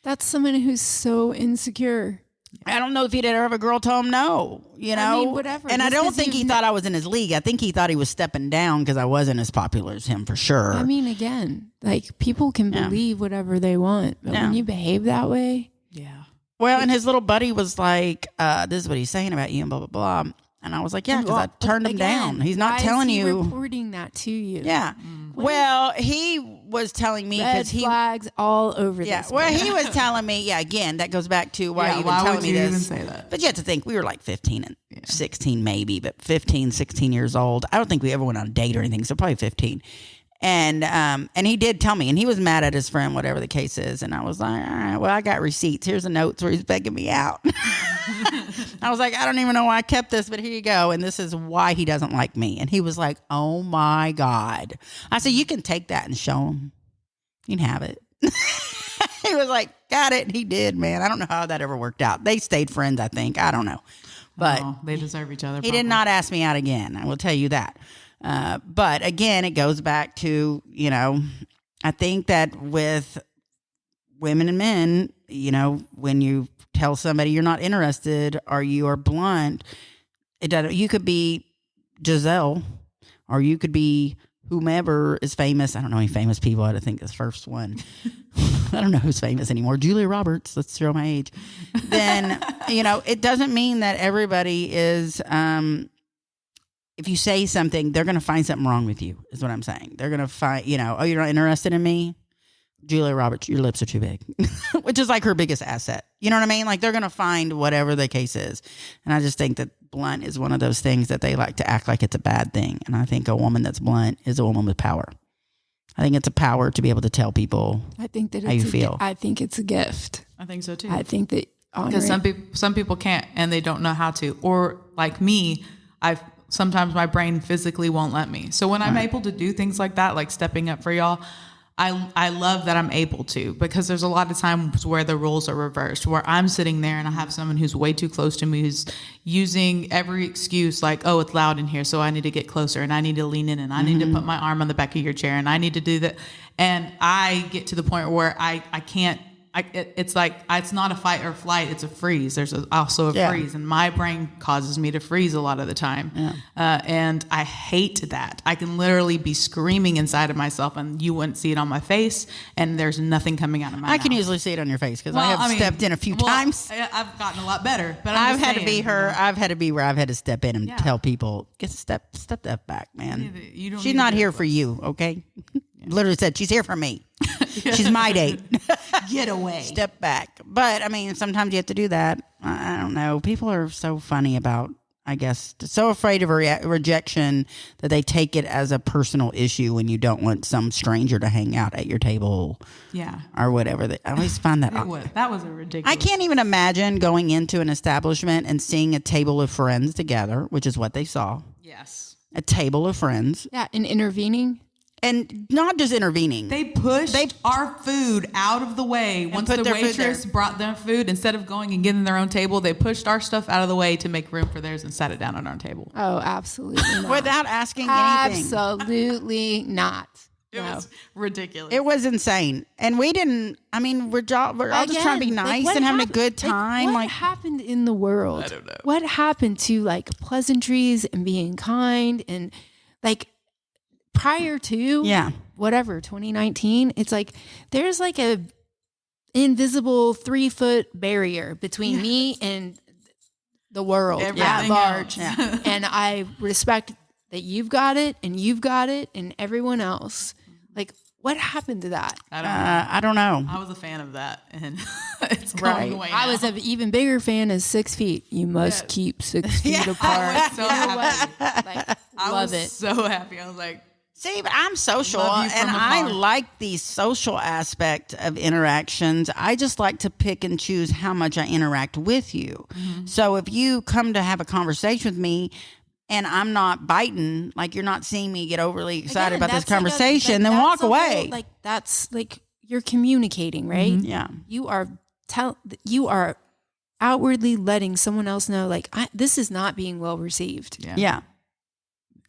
That's someone who's so insecure. I don't know if he'd ever have a girl tell him no, I mean, whatever. And I Just don't 'cause think he you've thought I was in his league. I think he thought he was stepping down because I wasn't as popular as him for sure. I mean, again, like people can believe whatever they want, but when you behave that way. Yeah. Well, and his little buddy was like, this is what he's saying about you and blah, blah, blah. And I was like, yeah, because I turned him down. He's not telling you. Reporting that to you. Yeah. Well, he was telling me Red because he flags all over yeah. this. Well, he was telling me. Yeah. Again, that goes back to why you even telling would me you this. even say that? But you have to think we were like 15 and 16 maybe, but 15, 16 years old. I don't think we ever went on a date or anything. So probably 15. And he did tell me, and he was mad at his friend, whatever the case is. And I was like, all right, well, I got receipts. Here's the notes where he's begging me out. I was like, I don't even know why I kept this, but here you go. And this is why he doesn't like me. And he was like, oh my God. I said, you can take that and show him. You can have it. He he was like, got it. He did, man. I don't know how that ever worked out. They stayed friends, I think. I don't know. But they deserve each other. he did not ask me out again. I will tell you that. But again, it goes back to, I think that with women and men, when you tell somebody you're not interested or you are blunt, it doesn't. You could be Giselle, or you could be whomever is famous. I don't know any famous people. I had to think this first one. I don't know who's famous anymore. Julia Roberts. Let's show my age. Then it doesn't mean that everybody is. If you say something, they're going to find something wrong with you. Is what I'm saying. They're going to find. Oh, you're not interested in me. Julia Roberts, your lips are too big, which is like her biggest asset. You know what I mean? Like they're going to find whatever the case is. And I just think that blunt is one of those things that they like to act like it's a bad thing. And I think a woman that's blunt is a woman with power. I think it's a power to be able to tell people I think that how you feel. I think it's a gift. I think so too. I think that because some people can't and they don't know how to. Or like me, sometimes my brain physically won't let me. So when I'm able to do things like that, like stepping up for y'all, I love that I'm able to, because there's a lot of times where the roles are reversed, where I'm sitting there and I have someone who's way too close to me, who's using every excuse like, oh, it's loud in here, so I need to get closer and I need to lean in and I need to put my arm on the back of your chair and I need to do that. And I get to the point where I can't, it's like, it's not a fight or flight, it's a freeze. There's also a freeze, and my brain causes me to freeze a lot of the time. And I hate that. I can literally be screaming inside of myself and you wouldn't see it on my face, and there's nothing coming out of my mouth. I can usually see it on your face because I have stepped in a few times. I've gotten a lot better, but I've had to be her. I've had to be where I've had to step in and tell people, step that back, man. She's not here for you, okay? Literally said, she's here for me. She's my date. Get away. Step back. But, I mean, sometimes you have to do that. I don't know. People are so funny about, I guess, so afraid of rejection that they take it as a personal issue when you don't want some stranger to hang out at your table. Yeah. Or whatever. I always find that that was a ridiculous. I can't even imagine going into an establishment and seeing a table of friends together, which is what they saw. Yes. A table of friends. Yeah, and intervening. And not just intervening. They pushed our food out of the way. Once the waitress brought their food, instead of going and getting their own table, they pushed our stuff out of the way to make room for theirs and sat it down on our table. Oh, absolutely not. Without asking anything. Absolutely not. It was ridiculous. It was insane. And we didn't, I mean, we're all just trying to be nice and having a good time. What happened in the world? I don't know. What happened to like pleasantries and being kind and like prior to whatever 2019, it's like there's like a invisible 3-foot barrier between me and the world at large. And I respect that you've got it and everyone else. Like, what happened to that? I don't know. I was a fan of that, and it's going away now. I was an even bigger fan of 6 feet. You must keep 6 feet apart. I was so happy. Like, I love was it. so happy. I was like, see, but I'm social, Love you from and afar. I like the social aspect of interactions. I just like to pick and choose how much I interact with you. Mm-hmm. So if you come to have a conversation with me and I'm not biting, like you're not seeing me get overly excited about this conversation, then walk away. Like that's like you're communicating, right? Mm-hmm. Yeah. You are outwardly letting someone else know, like, this is not being well received. Yeah.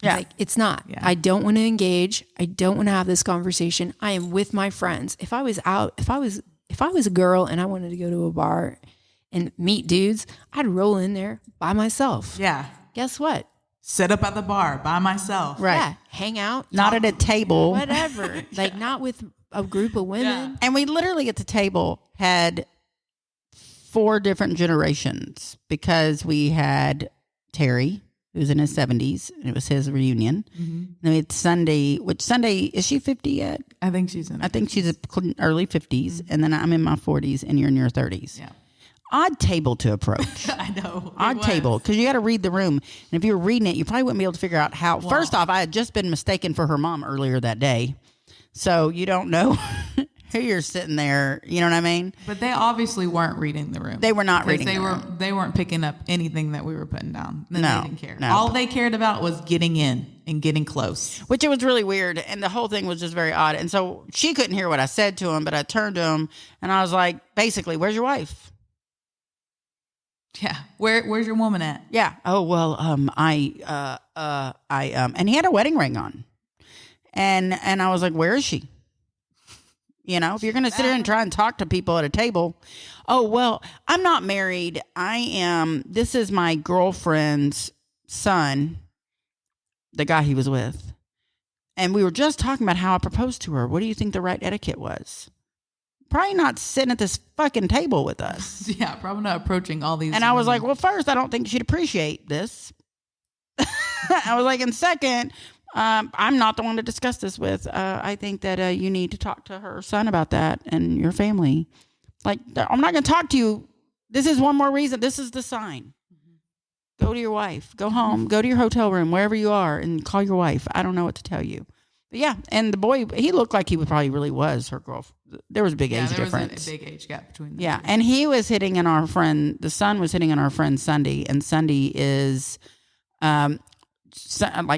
Like, it's not. Yeah. I don't want to engage. I don't want to have this conversation. I am with my friends. If I was a girl and I wanted to go to a bar and meet dudes, I'd roll in there by myself. yeah, Guess what? sit up at the bar by myself. Right. Yeah. Hang out. Not talk, at a table. whatever. Like, not with a group of women. Yeah. And we literally at the table had 4 different generations because we had Terry, who's in his 70s, and it was his reunion. Mm-hmm. And we had Sunday, which Sunday, is she 50 yet? I think she's in. I think she's early 50s, and then I'm in my 40s, and you're in your 30s. Yeah. Odd table to approach. I know. Odd table, because you got to read the room. And if you were reading it, you probably wouldn't be able to figure out how. First off, I had just been mistaken for her mom earlier that day. So you don't know you're sitting there. You know what I mean? But they obviously weren't reading the room. They were not 'Cause reading They the were. room. They weren't picking up anything that we were putting down. They didn't care. No. All they cared about was getting in and getting close. Which it was really weird. And the whole thing was just very odd. And so she couldn't hear what I said to him, but I turned to him and I was like, basically, where's your wife? Yeah. Where's your woman at? Yeah. Oh, well, and he had a wedding ring on. And I was like, where is she? You know, if you're going to sit here and try and talk to people at a table. Oh, well, I'm not married. This is my girlfriend's son, the guy he was with. And we were just talking about how I proposed to her. What do you think the right etiquette was? Probably not sitting at this fucking table with us. Yeah, probably not approaching all these. And I was like, well, first, I don't think she'd appreciate this. I was like, and second, I'm not the one to discuss this with. I think that you need to talk to her son about that and your family. Like, I'm not going to talk to you. This is one more reason. This is the sign. Go to your wife. Go home. Go to your hotel room, wherever you are, and call your wife. I don't know what to tell you. But yeah, and the boy, he looked like he probably really was her girlfriend. There was a big age difference. Was a big age gap between them. Yeah, and he was hitting on our friend. The son was hitting on our friend Sunday, and Sunday is, like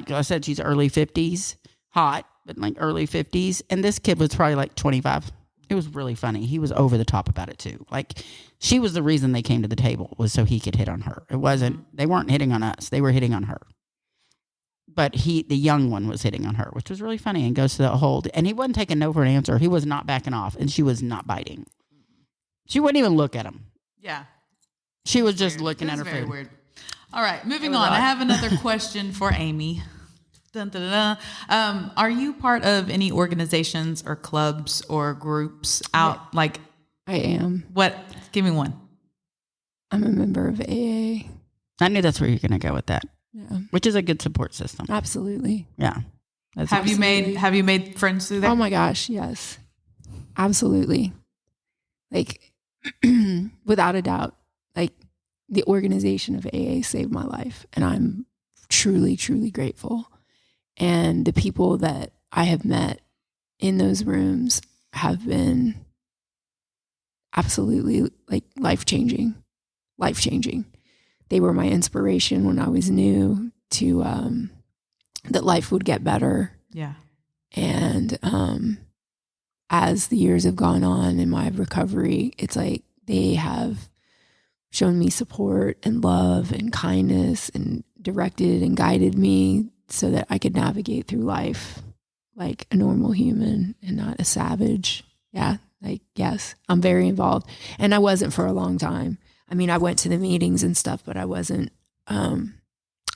I said, she's early 50s, hot, but like early 50s, and this kid was probably like 25. It was really funny. He was over the top about it too. Like, she was the reason they came to the table, was so he could hit on her. It wasn't. They weren't hitting on us. They were hitting on her. But the young one was hitting on her, which was really funny, and goes to the hold. And he wasn't taking no for an answer. He was not backing off, and she was not biting. She wouldn't even look at him. Yeah. She was just looking at her very food. weird. All right, moving on. I have another question for Aimee. Dun, dun, dun, dun. Are you part of any organizations or clubs or groups out? Like, I am. what? Give me one. I'm a member of AA. I knew that's where you're going to go with that. Yeah, Which is a good support system. absolutely. Yeah. That's Have you made friends through that? Oh my gosh, yes. Absolutely. Like, without a doubt, like, the organization of AA saved my life, and I'm truly, truly grateful. And the people that I have met in those rooms have been absolutely, like, life-changing. They were my inspiration when I was new to that life would get better. Yeah. And as the years have gone on in my recovery, it's like they have shown me support and love and kindness and directed and guided me so that I could navigate through life like a normal human and not a savage. Yeah. Like, yes, I'm very involved. And I wasn't for a long time. I mean, I went to the meetings and stuff, but I wasn't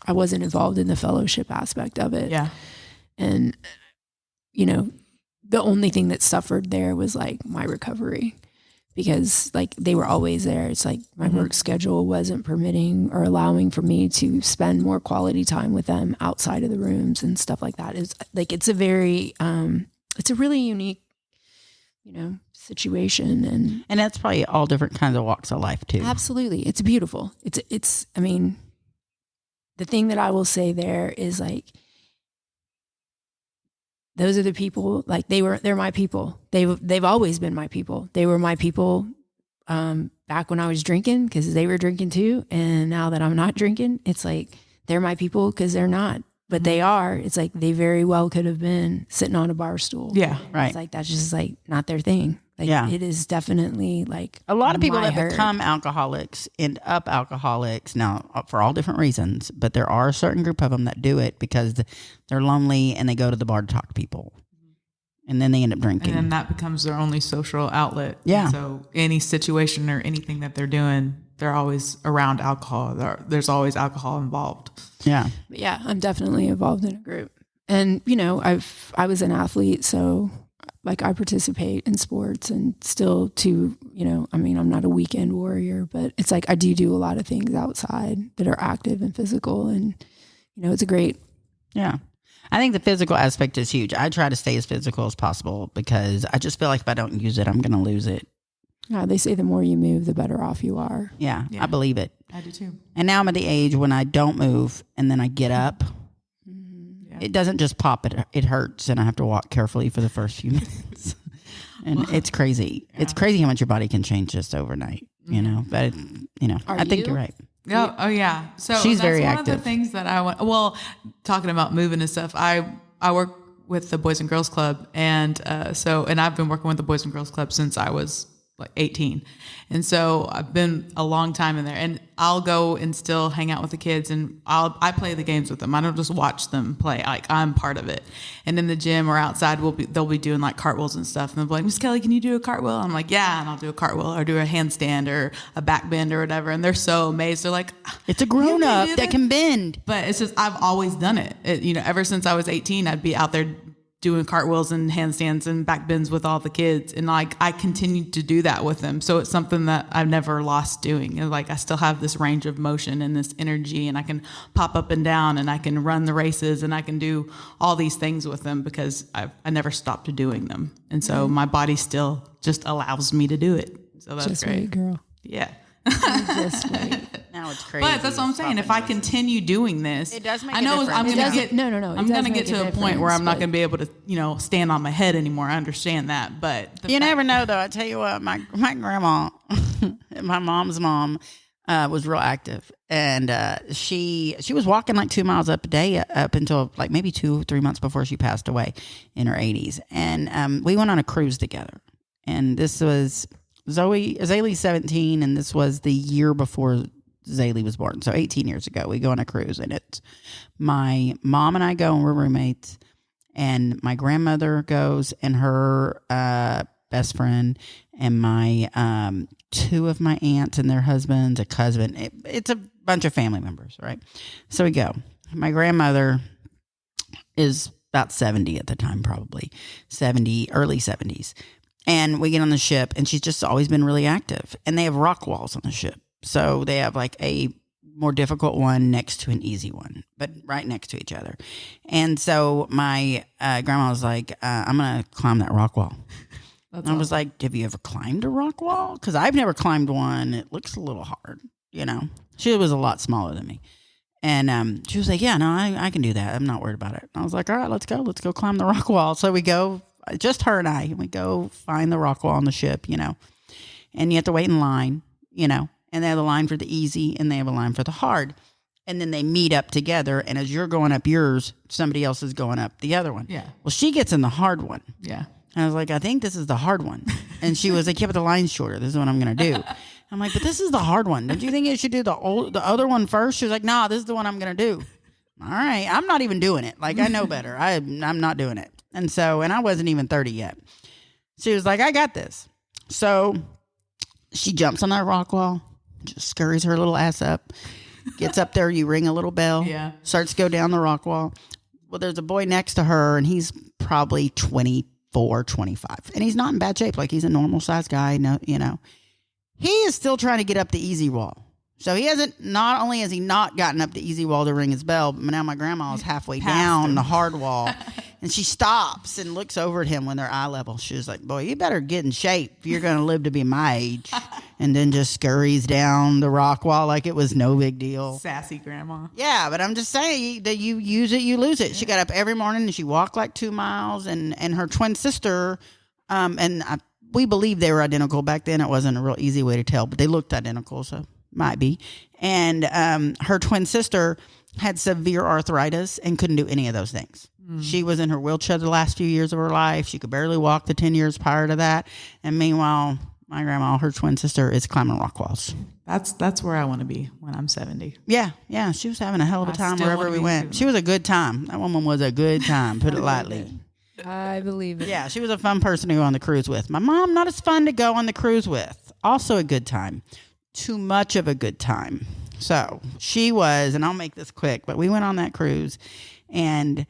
involved in the fellowship aspect of it. Yeah. And, you know, the only thing that suffered there was like my recovery, because like they were always there. It's like my work schedule wasn't permitting or allowing for me to spend more quality time with them outside of the rooms and stuff like that. It's like, it's a very, it's a really unique, you know, situation. And that's probably all different kinds of walks of life too. absolutely. It's beautiful. It's, I mean, the thing that I will say there is like, those are the people, like they're my people. They've always been my people. They were my people back when I was drinking, because they were drinking too. And now that I'm not drinking, it's like, they're my people because they're not, but they are. It's like, they very well could have been sitting on a bar stool. Yeah. Right. It's like, that's just like not their thing. Like, Yeah. it is definitely like A lot of people my that herd. become alcoholics end up alcoholics now for all different reasons, but there are a certain group of them that do it because they're lonely and they go to the bar to talk to people, and then they end up drinking. And then that becomes their only social outlet. Yeah. So any situation or anything that they're doing, they're always around alcohol. There's always alcohol involved. Yeah. But yeah, I'm definitely involved in a group. And, you know, I was an athlete, so like I participate in sports and still to, you know, I mean, I'm not a weekend warrior, but it's like I do a lot of things outside that are active and physical, and, you know, it's a great. Yeah. I think the physical aspect is huge. I try to stay as physical as possible because I just feel like if I don't use it, I'm going to lose it. They say the more you move, the better off you are. Yeah, Yeah. I believe it. I do too. And now I'm at the age when I don't move and then I get up. Yeah. It doesn't just pop, it hurts, and I have to walk carefully for the first few minutes. And it's crazy. Yeah. It's crazy how much your body can change just overnight, you know, but I think you're right. Oh yeah. So she's that's very one active. Of the things that I want. Well, talking about moving and stuff, I work with the Boys and Girls Club, and I've been working with the Boys and Girls Club since I was like 18, and so I've been a long time in there. And I'll go and still hang out with the kids, and I play the games with them. I don't just watch them play. Like, I'm part of it. And in the gym or outside, they'll be doing like cartwheels and stuff. And they'll be like, Miss Kelly, can you do a cartwheel? I'm like, yeah, and I'll do a cartwheel or do a handstand or a back bend or whatever. And they're so amazed. They're like, it's a grown up that can bend. But it's just I've always done it. Ever since I was 18, I'd be out there doing cartwheels and handstands and back bends with all the kids. And like, I continued to do that with them. So it's something that I've never lost doing. And like, I still have this range of motion and this energy, and I can pop up and down, and I can run the races, and I can do all these things with them because I never stopped doing them. And so my body still just allows me to do it. So that's just great. Wait, girl. Yeah. Just wait. Now it's crazy. But that's what I'm saying. If I continue doing this, it does make I know a difference. I'm going to get No. I'm going to get to a point where I'm not going to be able to, stand on my head anymore. I understand that, but you never know, though. I tell you what, my grandma, my mom's mom, was real active, and she was walking like 2 miles up a day up until like maybe 2 or 3 months before she passed away in her 80s. And we went on a cruise together, and this was Zaylee's 17, and this was the year before Zaylee was born. So 18 years ago, we go on a cruise, and it's my mom and I go, and we're roommates, and my grandmother goes, and her best friend, and my two of my aunts and their husbands, a cousin. It's a bunch of family members, right? So we go. My grandmother is about 70 at the time, probably 70, early 70s. And we get on the ship, and she's just always been really active. And they have rock walls on the ship. So they have like a more difficult one next to an easy one, but right next to each other. And so my grandma was like, I'm going to climb that rock wall. And I was like, have you ever climbed a rock wall? Because I've never climbed one. It looks a little hard, She was a lot smaller than me. And she was like, yeah, no, I can do that. I'm not worried about it. And I was like, all right, let's go. Let's go climb the rock wall. So we go, just her and I, and we go find the rock wall on the ship, And you have to wait in line, And they have a line for the easy, and they have a line for the hard. And then they meet up together, and as you're going up yours, somebody else is going up the other one. Yeah. Well, she gets in the hard one. Yeah. And I was like, I think this is the hard one. And she was like, yeah, but the line's shorter. This is what I'm going to do. I'm like, but this is the hard one. Don't you think you should do the other one first? She was like, nah, this is the one I'm going to do. All right. I'm not even doing it. Like, I know better. I'm not doing it. And I wasn't even 30 yet. She was like, I got this. So she jumps on that rock wall, just scurries her little ass up, gets up there, you ring a little bell, starts to go down the rock wall. Well, there's a boy next to her, and he's probably 24, 25. And he's not in bad shape. Like, he's a normal sized guy, He is still trying to get up the easy wall. So not only has he not gotten up the easy wall to ring his bell, but now my grandma is halfway down the hard wall. And she stops and looks over at him when they're eye level. She was like, boy, you better get in shape if you're going to live to be my age. And then just scurries down the rock wall like it was no big deal. Sassy grandma. Yeah, but I'm just saying that you use it, you lose it. She got up every morning and she walked like 2 miles. And her twin sister, we believe they were identical. Back then, it wasn't a real easy way to tell, but they looked identical, so might be. And her twin sister had severe arthritis and couldn't do any of those things. She was in her wheelchair the last few years of her life. She could barely walk the 10 years prior to that. And meanwhile, my grandma, her twin sister, is climbing rock walls. That's where I want to be when I'm 70. Yeah. She was having a hell of a time wherever we went. She was a good time. That woman was a good time, put it lightly. I believe it. Yeah, she was a fun person to go on the cruise with. My mom, not as fun to go on the cruise with. Also a good time. Too much of a good time. So she was, and I'll make this quick, but we went on that cruise, and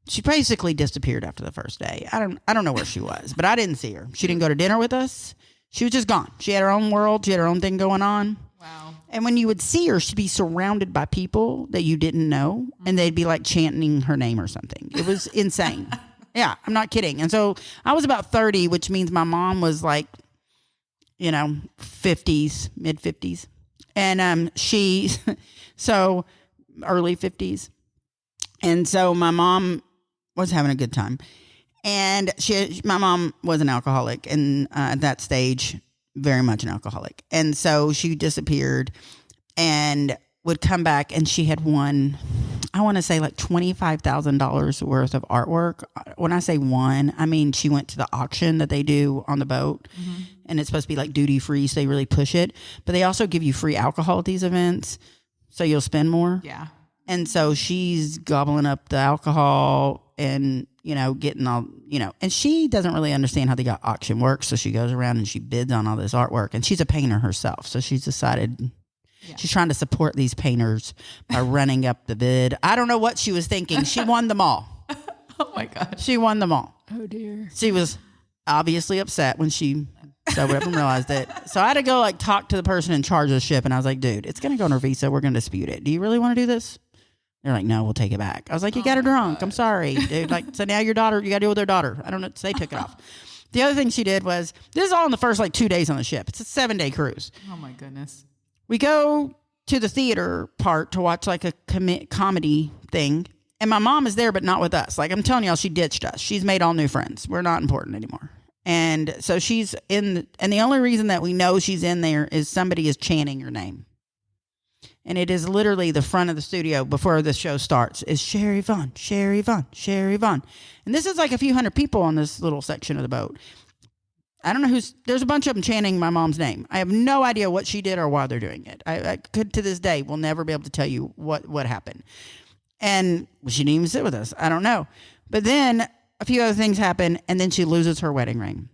she basically disappeared after the first day. I don't know where she was, but I didn't see her. She didn't go to dinner with us. She was just gone. She had her own world. She had her own thing going on. Wow. And when you would see her, she'd be surrounded by people that you didn't know, and they'd be like chanting her name or something. It was insane. Yeah, I'm not kidding. And so I was about 30, which means my mom was like, 50s, mid 50s. And so early 50s. And so my mom was having a good time. And my mom was an alcoholic, and at that stage, very much an alcoholic. And so she disappeared and would come back, and she had won, I want to say like $25,000 worth of artwork. When I say won, I mean she went to the auction that they do on the boat, and it's supposed to be like duty free, so they really push it. But they also give you free alcohol at these events, so you'll spend more. Yeah. And so she's gobbling up the alcohol and, getting all, and she doesn't really understand how the auction works. So she goes around and she bids on all this artwork, and she's a painter herself. So she's decided she's trying to support these painters by running up the bid. I don't know what she was thinking. She won them all. Oh my God. She won them all. Oh dear. She was obviously upset when she sobered up and realized it. So I had to go talk to the person in charge of the ship. And I was like, dude, it's going to go on her visa. We're going to dispute it. Do you really want to do this? They're like, no, we'll take it back. I was like, you got her drunk. I'm sorry, dude. So now your daughter, you got to deal with their daughter. I don't know. So they took it off. The other thing she did was, this is all in the first 2 days on the ship. It's a 7-day cruise. Oh my goodness. We go to the theater part to watch a comedy thing. And my mom is there, but not with us. I'm telling y'all, she ditched us. She's made all new friends. We're not important anymore. And so she's and the only reason that we know she's in there is somebody is chanting your name. And it is literally the front of the studio before the show starts is Sherry Vaughn, Sherry Vaughn, Sherry Vaughn. And this is a few hundred people on this little section of the boat. I don't know there's a bunch of them chanting my mom's name. I have no idea what she did or why they're doing it. I could, to this day, will never be able to tell you what happened. And she didn't even sit with us. I don't know. But then a few other things happen, and then she loses her wedding ring.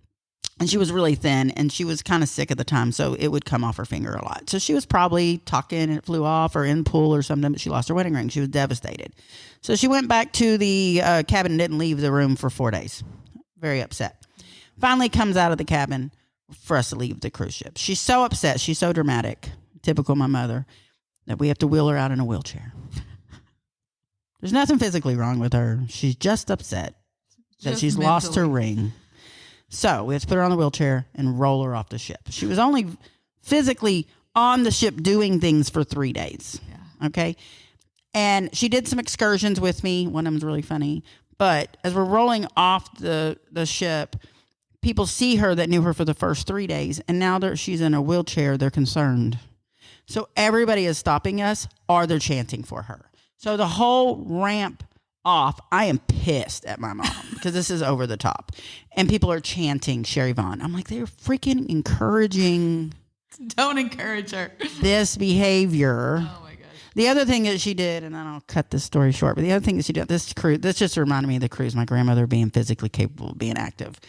And she was really thin, and she was kind of sick at the time, so it would come off her finger a lot. So she was probably talking, and it flew off, or in the pool or something, but she lost her wedding ring. She was devastated. So she went back to the cabin and didn't leave the room for 4 days. Very upset. Finally comes out of the cabin for us to leave the cruise ship. She's so upset. She's so dramatic, typical my mother, that we have to wheel her out in a wheelchair. There's nothing physically wrong with her. She's just upset that she's lost her ring. So we have to put her on the wheelchair and roll her off the ship. She was only physically on the ship doing things for 3 days. Yeah. Okay. And she did some excursions with me. One of them's really funny. But as we're rolling off the ship, people see her that knew her for the first 3 days. And now that she's in a wheelchair, they're concerned. So everybody is stopping us or they're chanting for her. So the whole ramp off, I am pissed at my mom because this is over the top. And people are chanting Sherry Vaughn. I'm like, they're freaking encouraging. Don't encourage her. This behavior. Oh my gosh. The other thing that she did, and then I'll cut this story short, but the other thing that she did, this just reminded me of the cruise, my grandmother being physically capable of being active.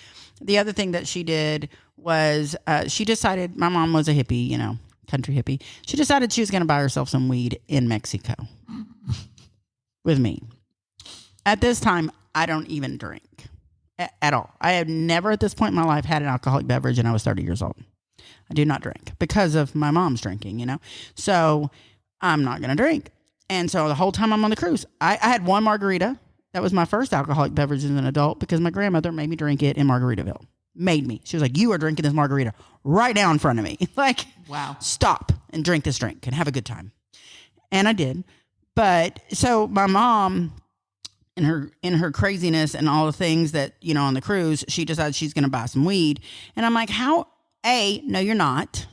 The other thing that she did was she decided, my mom was a hippie, country hippie. She decided she was going to buy herself some weed in Mexico with me. At this time, I don't even drink at all. I have never at this point in my life had an alcoholic beverage, and I was 30 years old. I do not drink because of my mom's drinking, So I'm not going to drink. And so the whole time I'm on the cruise, I had one margarita. That was my first alcoholic beverage as an adult because my grandmother made me drink it in Margaritaville. Made me. She was like, you are drinking this margarita right now in front of me. Wow. Stop and drink this drink and have a good time. And I did. But so my mom, in her craziness and all the things that, on the cruise, she decided she's going to buy some weed. And I'm like, no, you're not.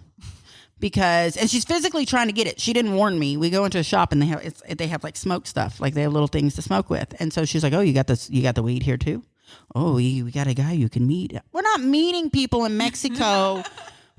And she's physically trying to get it. She didn't warn me. We go into a shop and they have smoke stuff. They have little things to smoke with. And so she's like, oh, you got the weed here too? Oh, we got a guy you can meet. We're not meeting people in Mexico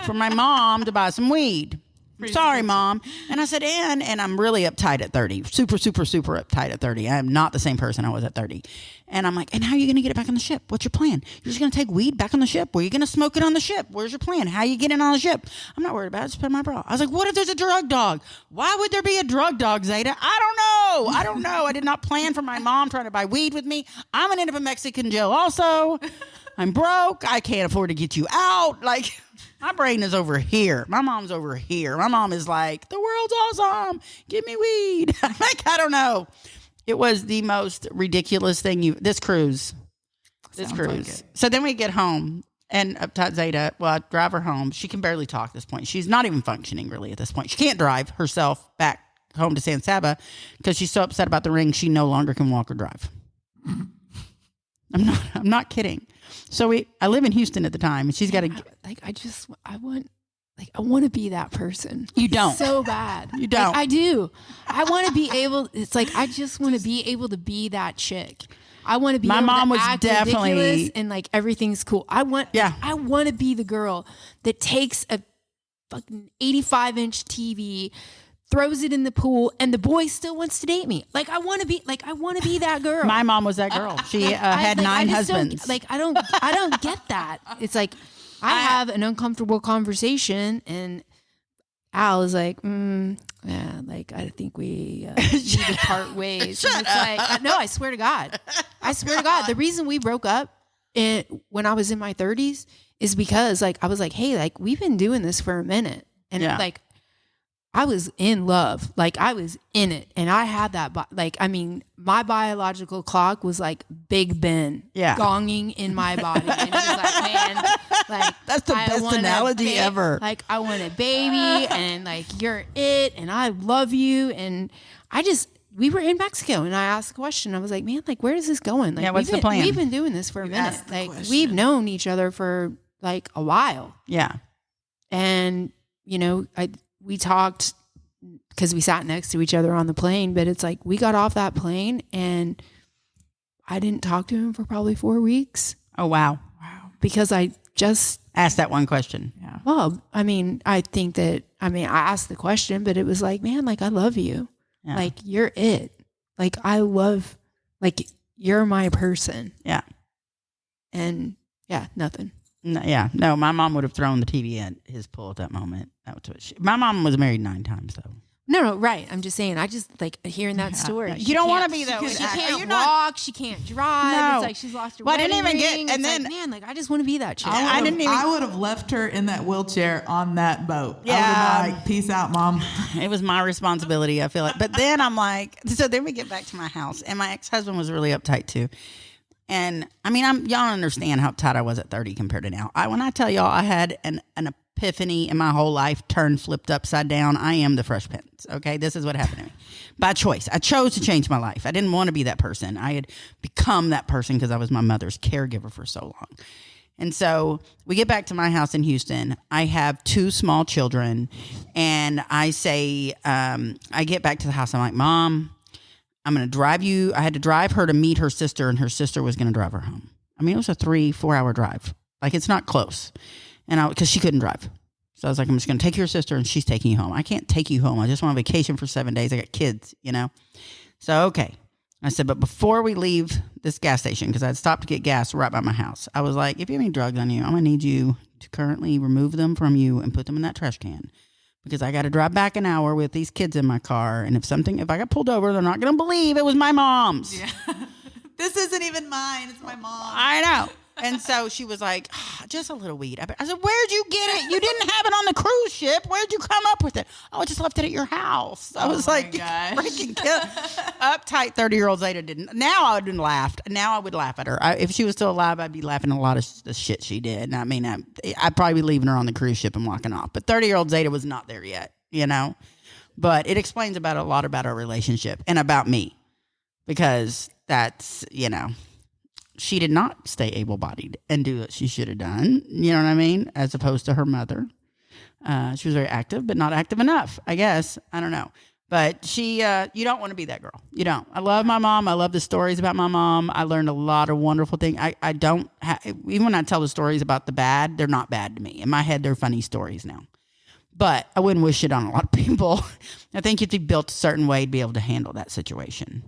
for my mom to buy some weed. Sorry, Mom. And I said, and I'm really uptight at 30. Super, super, super uptight at 30. I am not the same person I was at 30. And I'm like, and how are you going to get it back on the ship? What's your plan? You're just going to take weed back on the ship? Or are you going to smoke it on the ship? Where's your plan? How are you getting on the ship? I'm not worried about it. Just put it in my bra. I was like, what if there's a drug dog? Why would there be a drug dog, Zada? I don't know. I did not plan for my mom trying to buy weed with me. I'm going to end up in Mexican jail also. I'm broke. I can't afford to get you out. My brain is over here. My mom's over here. My mom is like, the world's awesome. Give me weed. I don't know. It was the most ridiculous thing this cruise. Like so then we get home and uptight Zada, I drive her home. She can barely talk at this point. She's not even functioning really at this point. She can't drive herself back home to San Saba because she's so upset about the ring. She no longer can walk or drive. I'm not kidding. So I live in Houston at the time, and she's got to I want to be that person. You don't. So bad. You don't. Like, I do. I want to be able. It's like I just want to be able to be that chick. I want to be. My able mom to was act definitely ridiculous and like everything's cool. I want to be the girl that takes a fucking 85-inch TV, throws it in the pool, and the boy still wants to date me. Like I want to be that girl. My mom was that girl. She had 9 husbands. I don't get that. It's like I have an uncomfortable conversation, and Al is like, yeah, like I think we need to part ways. And it's like, no, I swear to God, the reason we broke up when I was in my 30s is because like I was like, hey, like we've been doing this for a minute, and like I was in love, like I was in it, and I had that. Like I mean, my biological clock was like Big Ben, gonging in my body, and it was like, man, like that's the best analogy ever. Like I want a baby, and like you're it, and I love you, and we were in Mexico, and I asked the question. I was like, man, like where is this going? Like, what's the plan? We've been doing this for a minute. Like we've known each other for like a while. Yeah, and you know, we talked because we sat next to each other on the plane, but it's like we got off that plane and I didn't talk to him for probably 4 weeks. Oh, wow. Because I just asked that one question. Yeah. Well, I mean, I asked the question, but it was like, man, like I love you. Yeah. Like you're it. Like I love, like you're my person. Yeah. And yeah, nothing. No, my mom would have thrown the TV at his pool at that moment. That was what my mom was married 9 times, though. No, right. I'm just saying. I just like hearing that story. You don't want to be that way. She can't walk. She can't drive. No. It's like she's lost her. Well, I didn't even ring. get. And it's then, like, man, like I just want to be that chick. I would have left her in that wheelchair on that boat. Yeah. I would have been like, peace out, Mom. It was my responsibility. I feel like. But then I'm like, so then we get back to my house, and my ex-husband was really uptight too. And I mean, y'all understand how uptight I was at 30 compared to now. When I tell y'all I had an epiphany in my whole life, turned flipped upside down. I am the Fresh Prince. Okay, this is what happened to me by choice. I chose to change my life. I didn't want to be that person. I had become that person because I was my mother's caregiver for so long. And so we get back to my house in Houston. I have 2 small children, and I say, I get back to the house. I'm like, Mom, I'm going to drive you. I had to drive her to meet her sister, and her sister was going to drive her home. I mean, it was a 3-4 hour drive. Like, it's not close. And because she couldn't drive. So I was like, I'm just going to take your sister, and she's taking you home. I can't take you home. I just want on vacation for 7 days. I got kids, you know? So, okay. I said, but before we leave this gas station, because I'd stopped to get gas right by my house, I was like, if you have any drugs on you, I'm going to need you to currently remove them from you and put them in that trash can. Because I got to drive back an hour with these kids in my car. And if I got pulled over, they're not going to believe it was my mom's. Yeah. This isn't even mine. It's my mom. I know. And so she was like, just a little weed. I said, where'd you get it? You didn't have it on the cruise ship. Where'd you come up with it? Oh, I just left it at your house. I was like, freaking uptight 30-year-old Zada didn't. Now I wouldn't laugh. Now I would laugh at her. If she was still alive, I'd be laughing at a lot of the shit she did. And I mean, I'd probably be leaving her on the cruise ship and walking off. But 30-year-old Zada was not there yet, you know? But it explains a lot about our relationship and about me. Because that's, you know, she did not stay able-bodied and do what she should have done, you know what I mean, as opposed to her mother. She was very active, but not active enough, I guess. I don't know. But you don't want to be that girl. You don't. I love my mom. I love the stories about my mom. I learned a lot of wonderful things. I don't even when I tell the stories about the bad, they're not bad to me. In my head, they're funny stories now. But I wouldn't wish it on a lot of people. I think you'd be built a certain way to be able to handle that situation.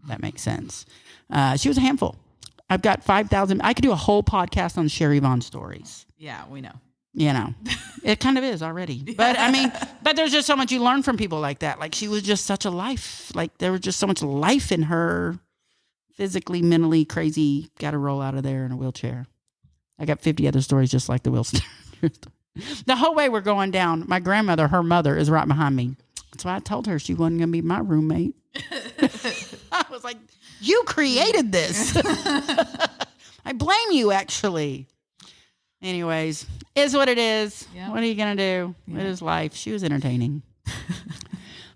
That makes sense. She was a handful. I've got 5,000. I could do a whole podcast on Sherry Vaughn stories. Yeah, we know. You know, it kind of is already. But I mean, but there's just so much you learn from people like that. Like she was just such a life. Like there was just so much life in her. Physically, mentally crazy. Got to roll out of there in a wheelchair. I got 50 other stories just like the wheelchair. The whole way we're going down, my grandmother, her mother, is right behind me. That's why I told her she wasn't going to be my roommate. I was like, you created this. I blame you, actually. Anyways, is what it is. Yep. What are you going to do? Yep. It is life. She was entertaining.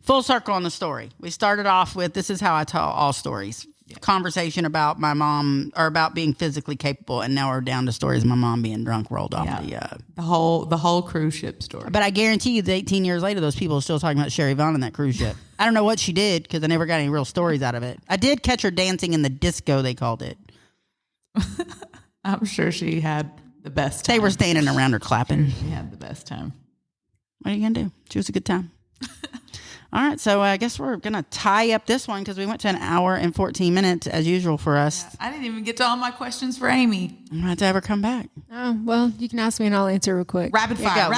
Full circle on the story. We started off with, this is how I tell all stories. conversation about my mom or about being physically capable, and now we're down to stories of my mom being drunk rolled off the whole cruise ship story. But I guarantee you, that 18 years later, those people are still talking about Sherry Vaughn on that cruise ship. I don't know what she did because I never got any real stories out of it. I did catch her dancing in the disco, they called it. I'm sure she had the best time. They were standing around her clapping. She had the best time. What are you going to do? Choose a good time. All right, so I guess we're going to tie up this one because we went to an hour and 14 minutes as usual for us. Yeah, I didn't even get to all my questions for Aimee. I'm going to have to have her come back. Oh, well, you can ask me and I'll answer real quick. Rapid fire.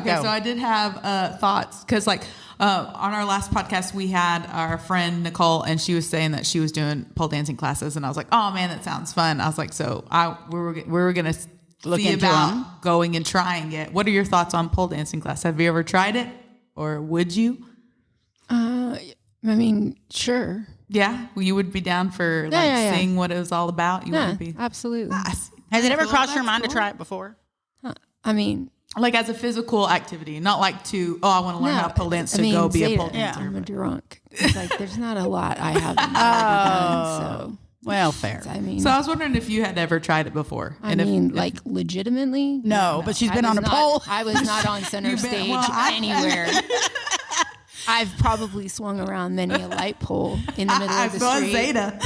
Okay, go. so I did have thoughts because on our last podcast, we had our friend Nicole, and she was saying that she was doing pole dancing classes, and I was like, oh man, that sounds fun. I was like, so we were going to look see into about them. going and trying it. What are your thoughts on pole dancing class? Have you ever tried it, or would you? I mean, sure. Yeah, well, you would be down for seeing what it was all about. You would be absolutely. Has it ever crossed your mind to try it before? I mean, like as a physical activity, not like I want to learn how to pole dance go be a pole dancer. I'm a drunk. It's like there's not a lot I haven't done. So well, fair. I mean, so I was wondering if you had ever tried it before. Like legitimately, no. But she's been on a pole. I was not on center stage anywhere. I've probably swung around many a light pole in the middle of the saw street. Zada.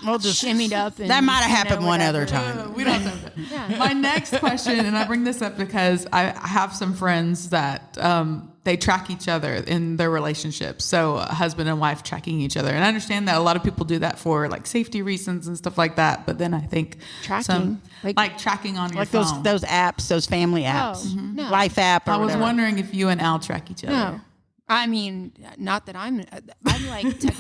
We'll just shimmied up. And, that might have happened one other time. We don't have that. My next question, and I bring this up because I have some friends that they track each other in their relationships. So husband and wife tracking each other. And I understand that a lot of people do that for like safety reasons and stuff like that. But then I think tracking, like tracking on your like phone. those apps, those family apps, no. Life app. Or I was whatever. wondering if you and Al track each other. No. I mean, not that I'm like, no.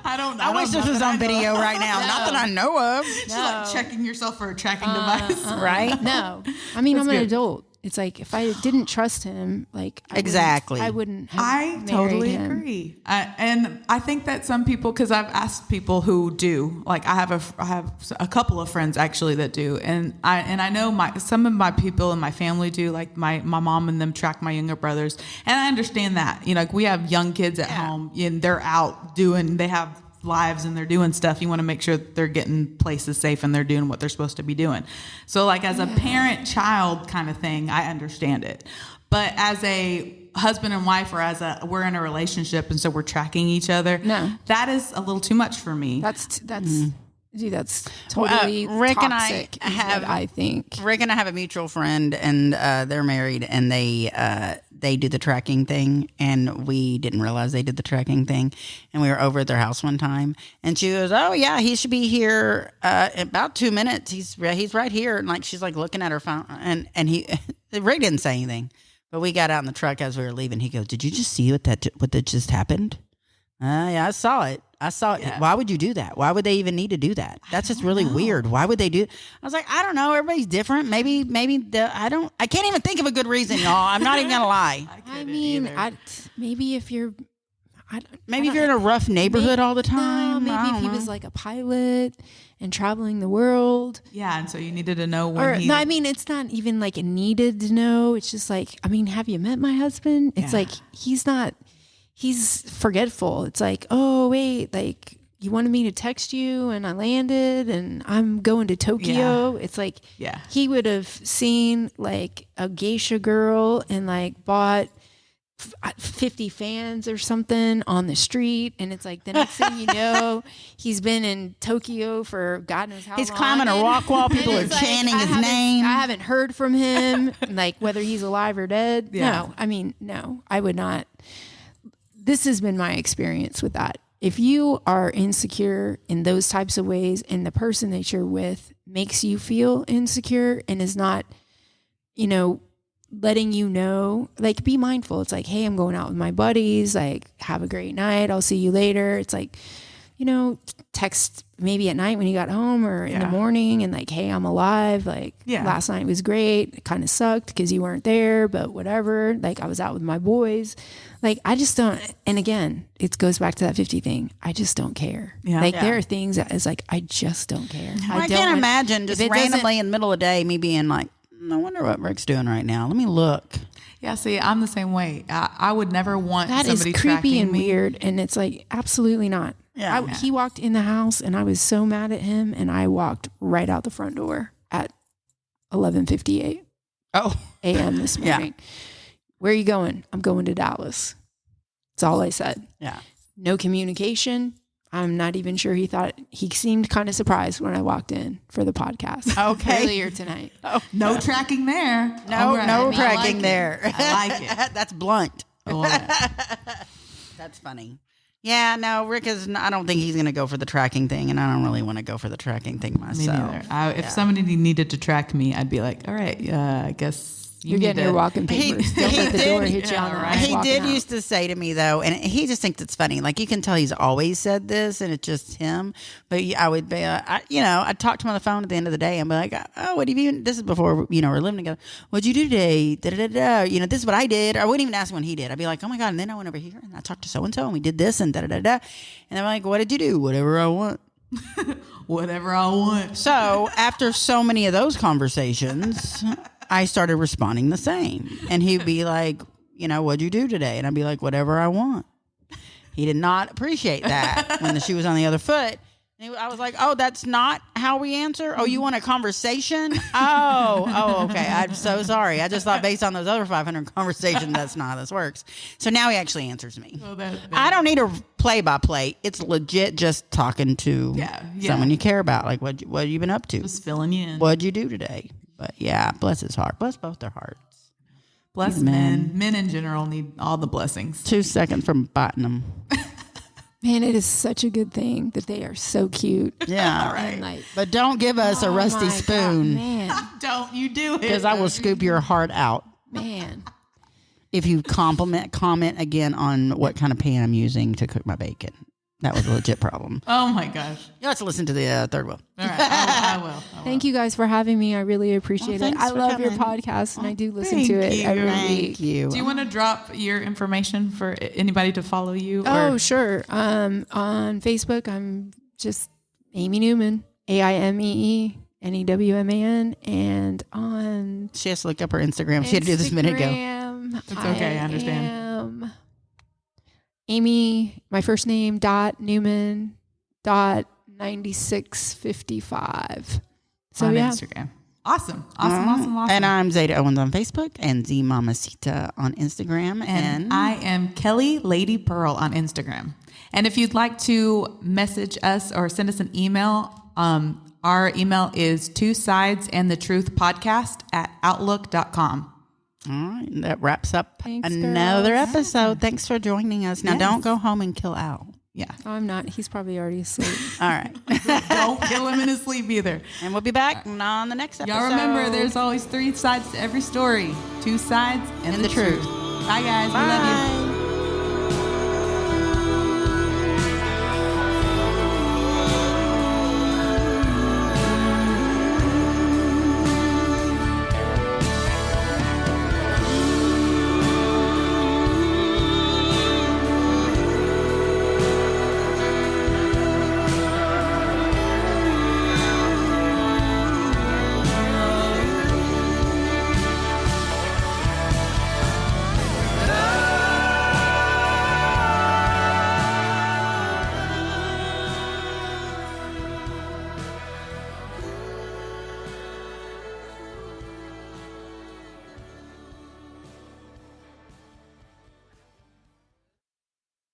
I wish this was on video right now. No. Not that I know of. Just like checking yourself for a tracking device. Right? No. I mean, I'm an good. adult. It's like if I didn't trust him, like Exactly. I wouldn't have I married totally him. agree. And I think that some people, because I've asked people who do, like I have a couple of friends actually that do, and I know some of my people in my family do, like my mom and them track my younger brothers, and I understand that, like we have young kids at home and they're out they have lives and they're doing stuff. You want to make sure that they're getting places safe and they're doing what they're supposed to be doing. So like as a parent-child kind of thing, I understand it. But as a husband and wife, or we're in a relationship and so we're tracking each other, that is a little too much for me. That's totally Rick toxic. I think Rick and I have a mutual friend, and they're married, and they do the tracking thing, and we didn't realize they did the tracking thing, and we were over at their house one time, and she goes, "Oh yeah, he should be here in about 2 minutes. He's right here," and like she's like looking at her phone, and he Rick didn't say anything, but we got out in the truck as we were leaving. He goes, "Did you just see what that just happened?" Yeah, I saw it. Yeah. Why would you do that? Why would they even need to do that? That's just really weird. Why would they do? I was like, I don't know. Everybody's different. Maybe I can't even think of a good reason, y'all. I'm not even gonna lie. I mean, maybe if you're, Maybe if you're in a rough neighborhood all the time. No, maybe if he was like a pilot and traveling the world. Yeah, and so you needed to know when No, I mean, it's not even like a needed to know. It's just like, I mean, have you met my husband? It's like, he's forgetful. It's like, oh, wait, like you wanted me to text you and I landed and I'm going to Tokyo. It's like, he would have seen like a geisha girl and like bought 50 fans or something on the street, and it's like the next thing you know, he's been in Tokyo for God knows how long. He's climbing a rock wall. People are chanting his name. I haven't heard from him, like whether he's alive or dead. No, I mean, no, I would not. This has been my experience with that. If you are insecure in those types of ways, and the person that you're with makes you feel insecure and is not, letting you know, like, be mindful. It's like, hey, I'm going out with my buddies. Like, have a great night. I'll see you later. It's like, text maybe at night when you got home or in the morning and like, hey, I'm alive. Like, last night was great. It kind of sucked because you weren't there, but whatever. Like, I was out with my boys. Like, I just don't. And again, it goes back to that 50 thing. I just don't care. Yeah. Like, there are things that is like, I just don't care. I can't imagine just randomly in the middle of the day me being like, I wonder what Rick's doing right now. Let me look. Yeah, see, I'm the same way. I would never want somebody tracking. That is creepy and me. weird, and it's like, absolutely not. Yeah. He walked in the house and I was so mad at him, and I walked right out the front door at 11:58 a.m. this morning. Where are you going? I'm going to Dallas. That's all I said. Yeah. No communication. I'm not even sure he seemed kind of surprised when I walked in for the podcast earlier tonight. No tracking there. No, All no right. tracking there. I like it. That's blunt. I That's funny. Yeah, no, Rick is. I don't think he's going to go for the tracking thing, and I don't really want to go for the tracking thing Me myself. neither. If somebody needed to track me, I'd be like, all right, I guess You're getting your walking papers. Don't let the door hit you on the right. He did used to say to me, though, and he just thinks it's funny. Like, you can tell he's always said this, and it's just him. But I would be, I'd talk to him on the phone at the end of the day and be like, oh, what have you been? This is before, we're living together. What'd you do today? Da-da-da-da. This is what I did. I wouldn't even ask him what he did. I'd be like, oh, my God. And then I went over here, and I talked to so-and-so, and we did this, and da-da-da-da. And they're like, what did you do? Whatever I want. Whatever I want. So after so many of those conversations, I started responding the same. And he'd be like, what'd you do today? And I'd be like, whatever I want. He did not appreciate that when the shoe was on the other foot. And I was like, oh, that's not how we answer? Oh, you want a conversation? Oh, okay. I'm so sorry. I just thought based on those other 500 conversations, that's not how this works. So now he actually answers me. Well, I don't need a play-by-play. It's legit just talking to someone you care about. Like, what have you been up to? Just filling you in. What'd you do today? But yeah, bless his heart. Bless both their hearts. Bless men. Men in general need all the blessings. 2 seconds from biting them. Man, it is such a good thing that they are so cute. Yeah, right. But don't give us a rusty spoon. God, man. Don't you do it. Because I will scoop your heart out. Man. If you comment again on what kind of pan I'm using to cook my bacon. That was a legit problem. Oh, my gosh. You have to listen to the third wheel. All right. I will. Thank you guys for having me. I really appreciate it. I love your podcast, and I do listen to it every week. Thank you. Do you want to drop your information for anybody to follow you? Oh, sure. On Facebook, I'm just Aimee Newman, AIMEENEWMAN, and on She has to look up her Instagram. She had to do this a minute ago. It's okay. I understand. Aimee, my first name, .Newman, .9655. So on yeah. Instagram. Awesome. And I'm Zada Owens on Facebook and Z Mamacita on Instagram. And I am Kelly Lady Pearl on Instagram. And if you'd like to message us or send us an email, our email is twosidesandthetruthpodcast@outlook.com. All right. That wraps up Thanks, another girls. episode. Thanks for joining us. Now, don't go home and kill Al. Yeah. Oh, I'm not. He's probably already asleep. All right. Don't kill him in his sleep either. And we'll be back on the next episode. Y'all remember, there's always 3 sides to every story. 2 sides and the truth. Bye, guys. We love you.